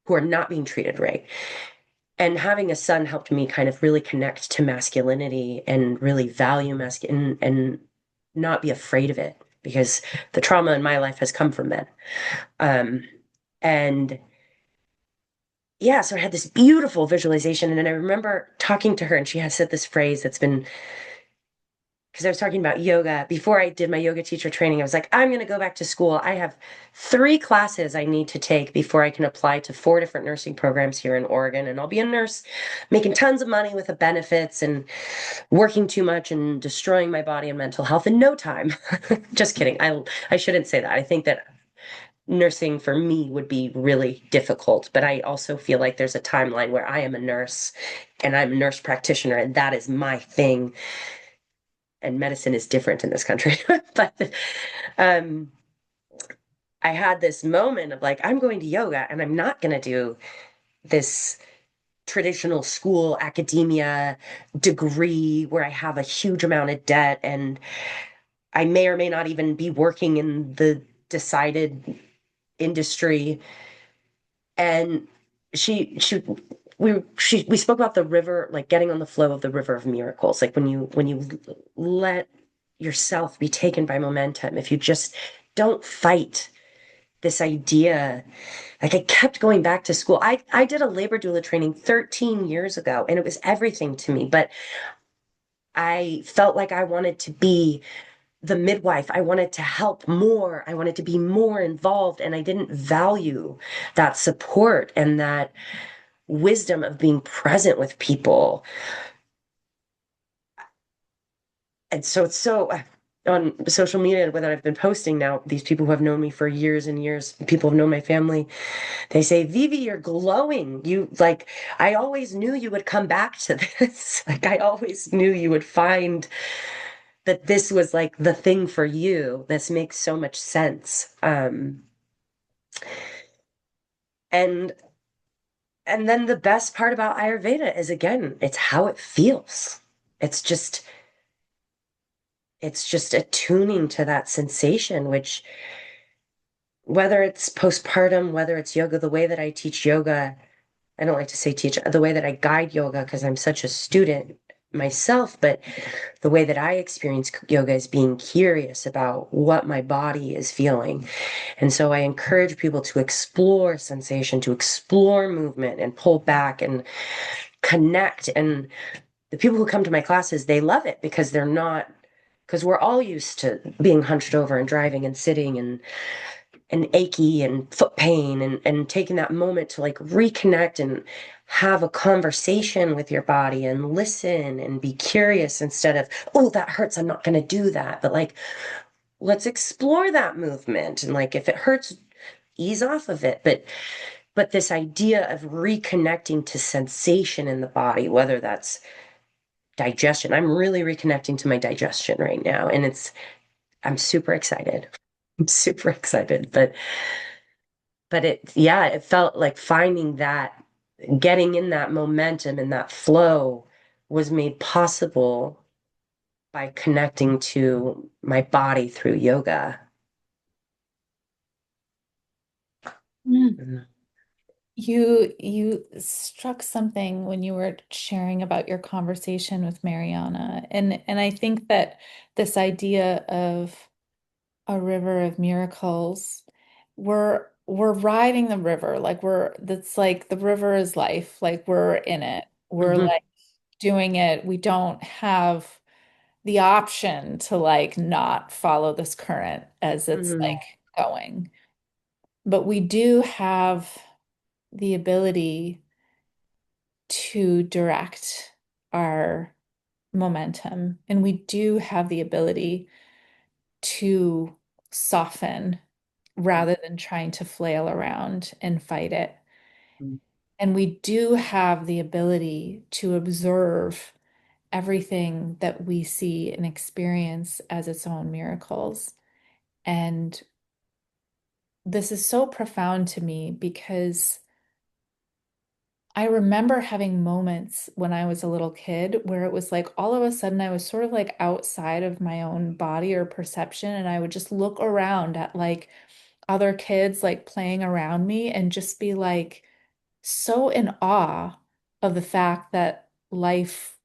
are not being treated right. And having a son helped me kind of really connect to masculinity and really value masculine and not be afraid of it, because the trauma in my life has come from men. Um, and yeah, so I had this beautiful visualization. And then I remember talking to her, and she had said this phrase that's been, because I was talking about yoga. Before I did my yoga teacher training, I was like, I'm going to go back to school. I have 3 classes I need to take before I can apply to 4 different nursing programs here in Oregon. And I'll be a nurse making tons of money with the benefits and working too much and destroying my body and mental health in no time. Just kidding. I shouldn't say that. I think that nursing for me would be really difficult, but I also feel like there's a timeline where I am a nurse and I'm a nurse practitioner, and that is my thing, and medicine is different in this country. But um, I had this moment of like, I'm going to yoga and I'm not going to do this traditional school academia degree where I have a huge amount of debt and I may or may not even be working in the decided industry. And she we spoke about the river, like getting on the flow of the river of miracles, like when you let yourself be taken by momentum, if you just don't fight this idea. Like I kept going back to school. I did a labor doula training 13 years ago, and it was everything to me, but I felt like I wanted to be the midwife. I wanted to help more. I wanted to be more involved, and I didn't value that support and that wisdom of being present with people. And so it's so on social media, whether I've been posting now, these people who have known me for years and years, people who have known my family, they say, Vivi, you're glowing. You like, I always knew you would come back to this. Like, I always knew you would find that this was like the thing for you. This makes so much sense. And and then the best part about Ayurveda is, again, it's how it feels. It's just it's just attuning to that sensation, which, whether it's postpartum, whether it's yoga, the way that I teach yoga, I don't like to say teach, the way that I guide yoga, because I'm such a student myself, but the way that I experience yoga is being curious about what my body is feeling. And so I encourage people to explore sensation, to explore movement and pull back and connect. And the people who come to my classes, they love it because they're not, because we're all used to being hunched over and driving and sitting and achy and foot pain, and taking that moment to like reconnect and have a conversation with your body and listen and be curious, instead of, oh, that hurts, I'm not going to do that. But like, let's explore that movement, and like if it hurts, ease off of it. But this idea of reconnecting to sensation in the body, whether that's digestion, I'm really reconnecting to my digestion right now, and I'm super excited. I'm super excited. But yeah, it felt like finding that, getting in that momentum and that flow was made possible by connecting to my body through yoga. Mm. Mhm. You struck something when you were sharing about your conversation with Mariana. And I think that this idea of a river of miracles, we're we're riding the river. Like that's like the river is life. Like we're in it. We're Hmm. like doing it. We don't have the option to like not follow this current as it's Hmm. like going. But we do have the ability to direct our momentum, and we do have the ability to soften rather than trying to flail around and fight it. And we do have the ability to observe everything that we see and experience as its own miracles. And this is so profound to me because I remember having moments when I was a little kid where it was like all of a sudden I was sort of like outside of my own body or perception, and I would just look around at like other kids like playing around me and just be like so in awe of the fact that life,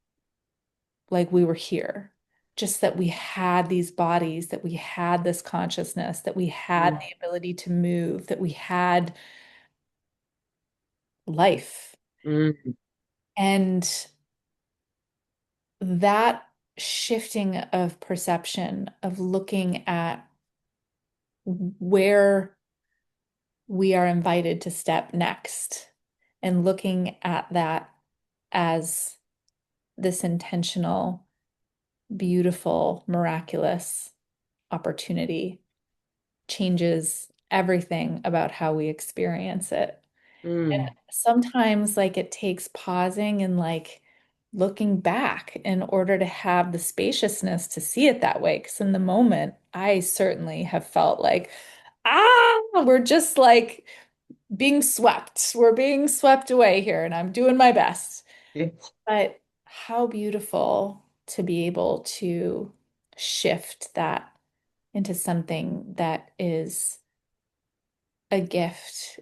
like we were here, just that we had these bodies, that we had this consciousness, that we had the ability to move, that we had life. Hmm. And that shifting of perception, of looking at where we are invited to step next and looking at that as this intentional, beautiful, miraculous opportunity changes everything about how we experience it. And Mm. sometimes, like, it takes pausing and like looking back in order to have the spaciousness to see it that way. Because in the moment, I certainly have felt like, we're just like being swept. We're being swept away here, and I'm doing my best. Yeah. But how beautiful to be able to shift that into something that is a gift,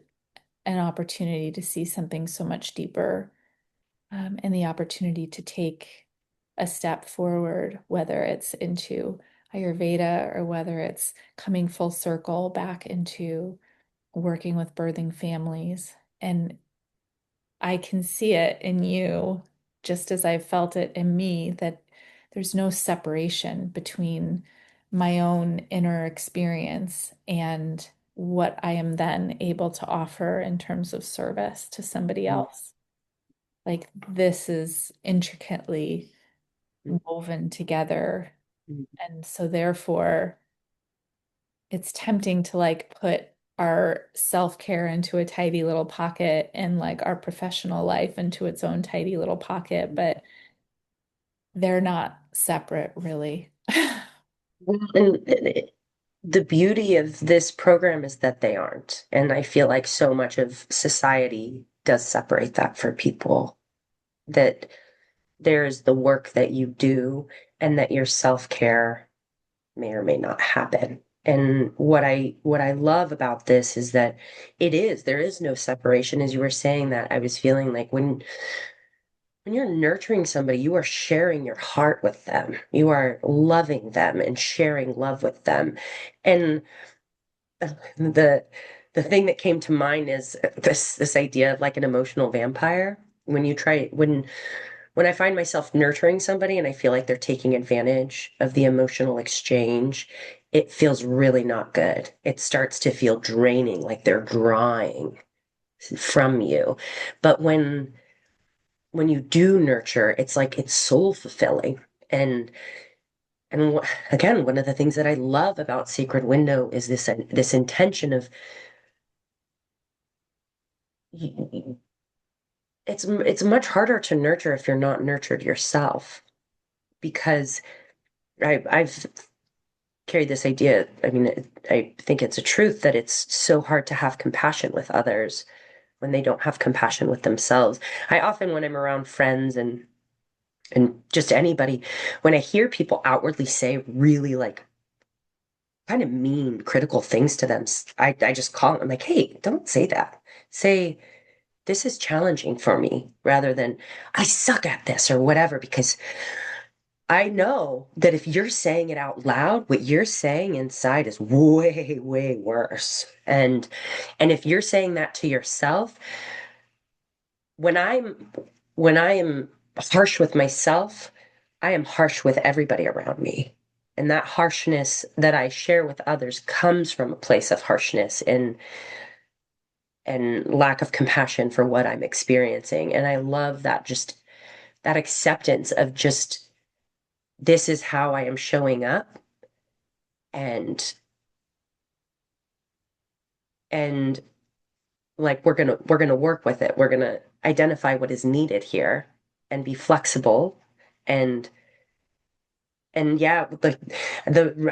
an opportunity to see something so much deeper, and the opportunity to take a step forward, whether it's into Ayurveda or whether it's coming full circle back into working with birthing families. And I can see it in you, just as I've felt it in me, that there's no separation between my own inner experience and what I am then able to offer in terms of service to somebody else. Like this is intricately woven together. And so therefore, it's tempting to like put our self-care into a tidy little pocket and like our professional life into its own tidy little pocket, but they're not separate really. And the beauty of this program is that they aren't. And I feel like so much of society does separate that for people, that there's the work that you do and that your self-care may or may not happen. And what I love about this is that there is no separation. As you were saying that, I was feeling like when you're nurturing somebody, you are sharing your heart with them. You are loving them and sharing love with them. And the the thing that came to mind is this idea of like an emotional vampire. When I find myself nurturing somebody and I feel like they're taking advantage of the emotional exchange, it feels really not good. It starts to feel draining, like they're drawing from you. But when you do nurture, it's like it's soul fulfilling. Again, one of the things that I love about Sacred Window is this intention of it's much harder to nurture if you're not nurtured yourself, because I've carried this idea. I mean, I think it's a truth that it's so hard to have compassion with others when they don't have compassion with themselves. I often, when I'm around friends and just anybody, when I hear people outwardly say really like kind of mean, critical things to them, I just call them, I'm like, hey, don't say that. Say, this is challenging for me, rather than I suck at this or whatever, because I know that if you're saying it out loud, what you're saying inside is way, way worse. And if you're saying that to yourself, when I'm when I am harsh with myself, I am harsh with everybody around me. And that harshness that I share with others comes from a place of harshness and lack of compassion for what I'm experiencing. And I love that, just that acceptance of just this is how I am showing up, and and like we're gonna work with it. We're gonna identify what is needed here and be flexible and yeah, the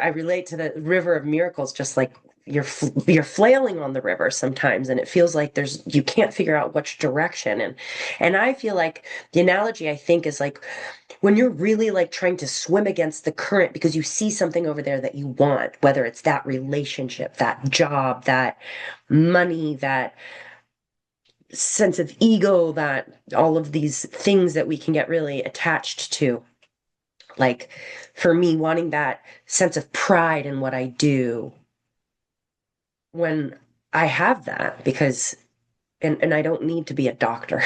I relate to the river of miracles, just like you're flailing on the river sometimes, and it feels like there's you can't figure out which direction. And I feel like the analogy I think is like when you're really like trying to swim against the current because you see something over there that you want, whether it's that relationship, that job, that money, that sense of ego, that all of these things that we can get really attached to. Like for me, wanting that sense of pride in what I do when I have that because and I don't need to be a doctor.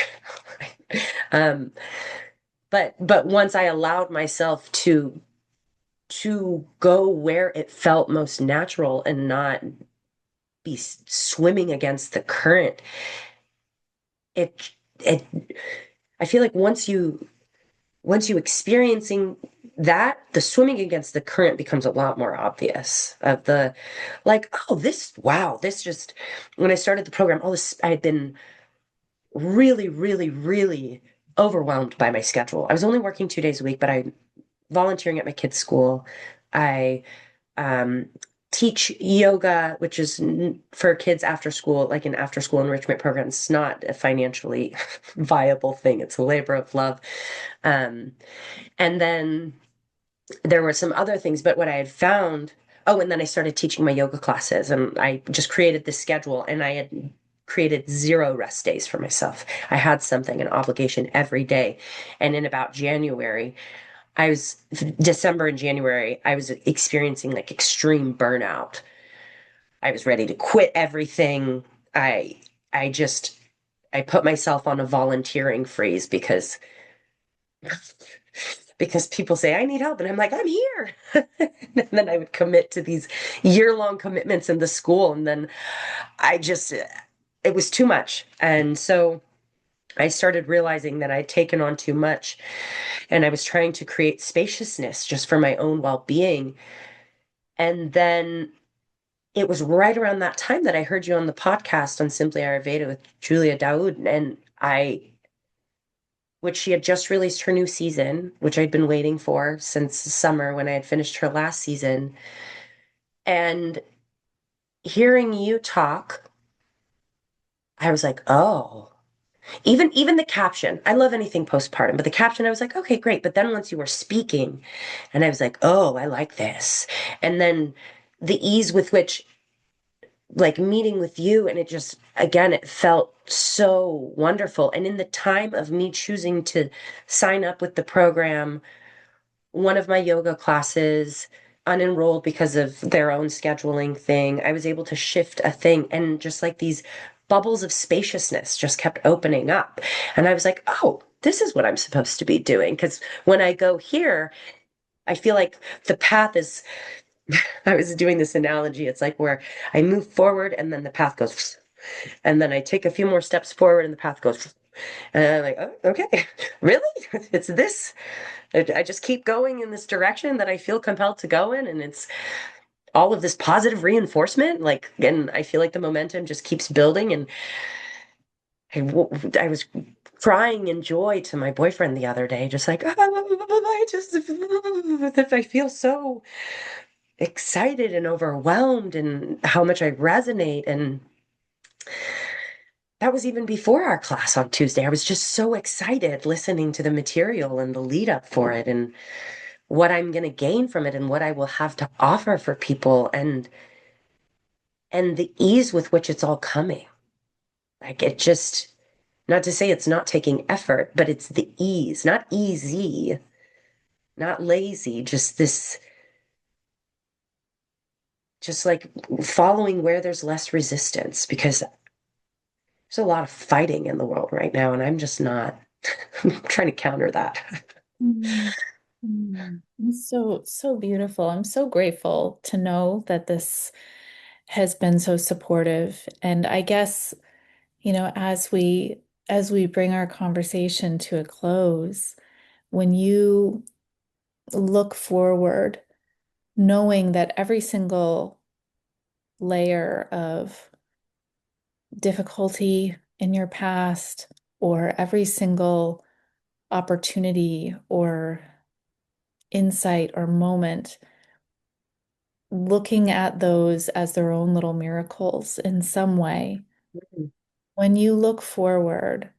um but once I allowed myself to go where it felt most natural and not be swimming against the current, it it I feel like once you experiencing that, the swimming against the current becomes a lot more obvious of the like, oh, this just when I started the program, all this I had been really, really, really overwhelmed by my schedule. I was only working 2 days a week, but I volunteering at my kids' school. I um, teach yoga, which is for kids after school, like an after school enrichment program. It's not a financially viable thing. It's a labor of love. Um, and then there were some other things, but what I had found, oh, and then I started teaching my yoga classes and I just created this schedule and I had created 0 rest days for myself. I had something, an obligation every day. And in about January, I was December and January, I was experiencing like extreme burnout. I was ready to quit everything. I I just I put myself on a volunteering freeze because people say I need help and I'm like I'm here. And then I would commit to these year-long commitments in the school and then I just it was too much. And so I started realizing that I'd taken on too much and I was trying to create spaciousness just for my own well-being. And then it was right around that time that I heard you on the podcast on Simply Ayurveda with Julia Daoud, and which she had just released her new season, which I'd been waiting for since summer when I had finished her last season. And hearing you talk, I was like, oh, even the caption. I love anything postpartum, but the caption, I was like, okay, great. But then once you were speaking, and I was like, oh, I like this. And then the ease with which like meeting with you and it just again it felt so wonderful, and in the time of me choosing to sign up with the program, one of my yoga classes unenrolled because of their own scheduling thing, I was able to shift a thing and just like these bubbles of spaciousness just kept opening up, and I was like, oh, this is what I'm supposed to be doing, because when I go here I feel like the path is I was doing this analogy. It's like where I move forward and then the path goes, and then I take a few more steps forward and the path goes. And I'm like, oh, okay, really? It's this. I just keep going in this direction that I feel compelled to go in. And it's all of this positive reinforcement. Like, and I feel like the momentum just keeps building. And I was crying in joy to my boyfriend the other day, just like, I feel so excited and overwhelmed and how much I resonate. And that was even before our class on Tuesday. I was just so excited listening to the material and the lead up for it and what I'm going to gain from it and what I will have to offer for people and the ease with which it's all coming. Like it just, not to say it's not taking effort, but it's the ease, not easy, not lazy, just this, just like following where there's less resistance because there's a lot of fighting in the world right now, and I'm just not. I'm trying to counter that. Mm, It's so beautiful. I'm so grateful to know that this has been so supportive. And I guess, as we bring our conversation to a close, when you look forward, knowing that every single layer of difficulty in your past or every single opportunity or insight or moment, looking at those as their own little miracles in some way. When you look forward,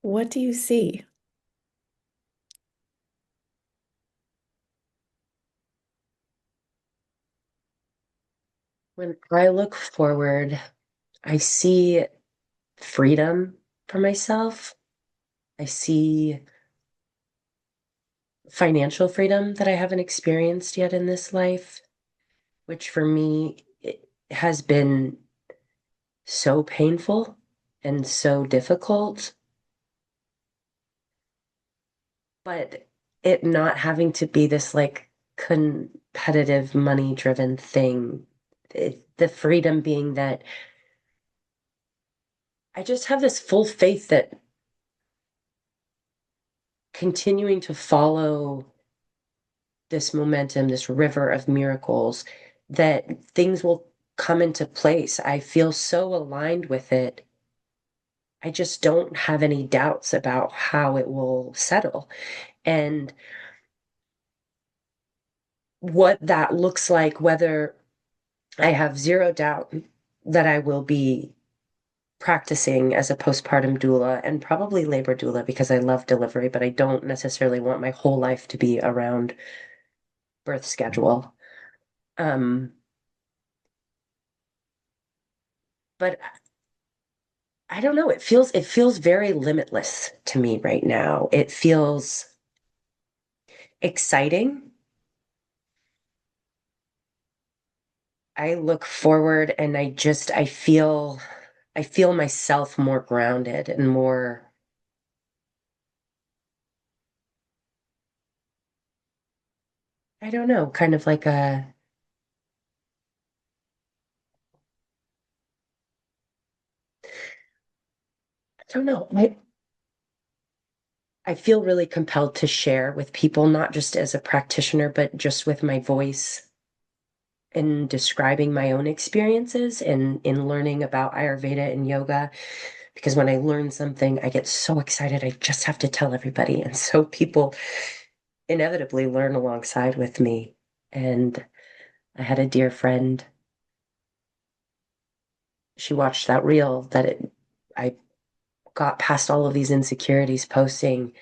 what do you see? When I look forward, I see freedom for myself. I see financial freedom that I haven't experienced yet in this life, which for me it has been so painful and so difficult, but it not having to be this like competitive, money-driven thing. The freedom being that I just have this full faith that continuing to follow this momentum, this river of miracles, that things will come into place. I feel so aligned with it. I just don't have any doubts about how it will settle. And what that looks like, whether I have zero doubt that I will be practicing as a postpartum doula and probably labor doula because I love delivery, but I don't necessarily want my whole life to be around birth schedule. Um, but I don't know. It feels very limitless to me right now. It feels exciting. I look forward and I feel myself more grounded and more, I don't know, kind of like I don't know. I feel really compelled to share with people, not just as a practitioner, but just with my voice in describing my own experiences and in learning about Ayurveda and yoga. Because when I learn something, I get so excited. I just have to tell everybody. And so people inevitably learn alongside with me. And I had a dear friend, she watched that reel I got past all of these insecurities posting.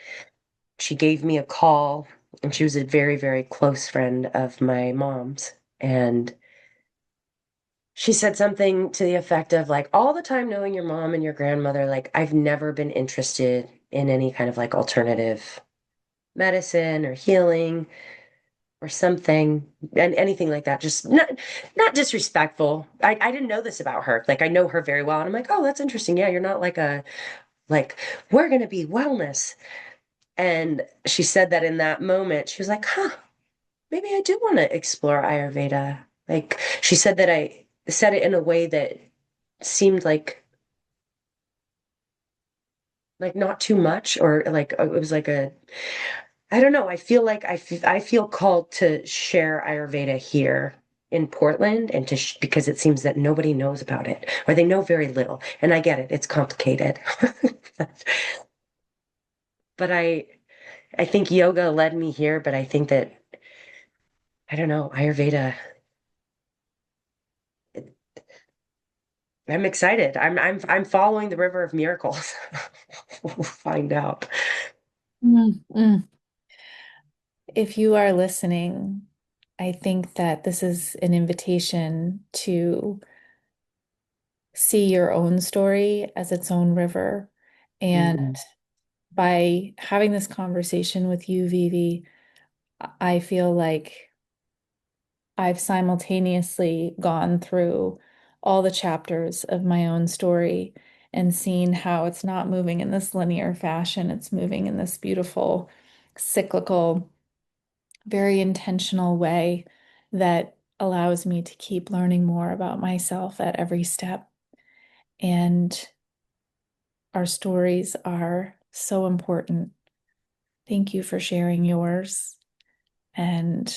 She gave me a call, and she was a very, very close friend of my mom's. And she said something to the effect of like, all the time knowing your mom and your grandmother, like, I've never been interested in any kind of like alternative medicine or healing or something and anything like that. Just not disrespectful. I didn't know this about her. Like I know her very well. And I'm like, oh, that's interesting. Yeah, you're not like a like, we're gonna be wellness. And she said that in that moment, she was like, huh, maybe I do want to explore Ayurveda. Like she said that I said it in a way that seemed like not too much or like it was like a I don't know. I feel like I feel called to share Ayurveda here in Portland and because it seems that nobody knows about it or they know very little. And I get it. It's complicated. But I think yoga led me here, but I think that I don't know, Ayurveda I'm excited. I'm following the river of miracles. We'll find out. Mm, mm. If you are listening, I think that this is an invitation to see your own story as its own river And Mm. by having this conversation with you, Vivi, I feel like I've simultaneously gone through all the chapters of my own story and seen how it's not moving in this linear fashion. It's moving in this beautiful, cyclical, very intentional way that allows me to keep learning more about myself at every step. And our stories are so important. Thank you for sharing yours. And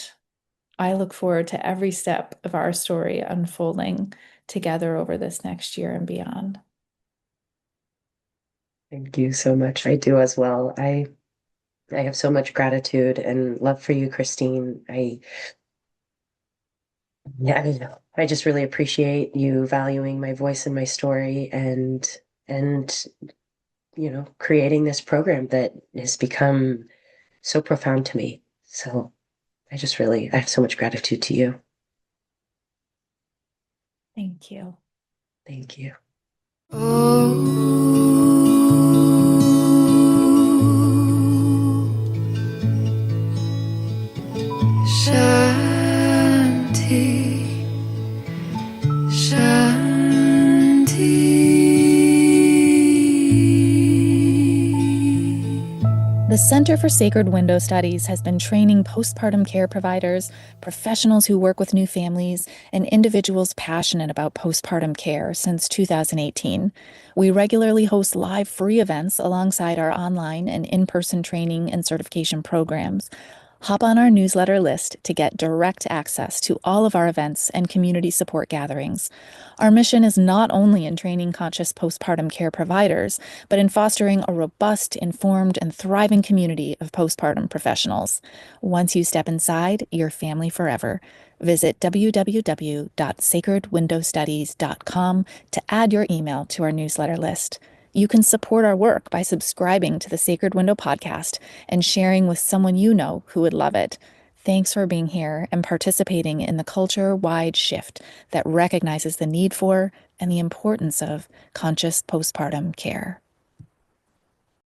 I look forward to every step of our story unfolding together over this next year and beyond. Thank you so much. I do as well. I have so much gratitude and love for you, Christine. Yeah, I don't know. I just really appreciate you valuing my voice and my story and creating this program that has become so profound to me. So I have so much gratitude to you. Thank you. Thank you. Shanti, Shanti. The Center for Sacred Window Studies has been training postpartum care providers, professionals who work with new families, and individuals passionate about postpartum care since 2018. We regularly host live free events alongside our online and in-person training and certification programs. Hop on our newsletter list to get direct access to all of our events and community support gatherings. Our mission is not only in training conscious postpartum care providers, but in fostering a robust, informed, and thriving community of postpartum professionals. Once you step inside, you're family forever. Visit www.sacredwindowstudies.com to add your email to our newsletter list. You can support our work by subscribing to the Sacred Window podcast and sharing with someone you know who would love it. Thanks for being here and participating in the culture-wide shift that recognizes the need for and the importance of conscious postpartum care.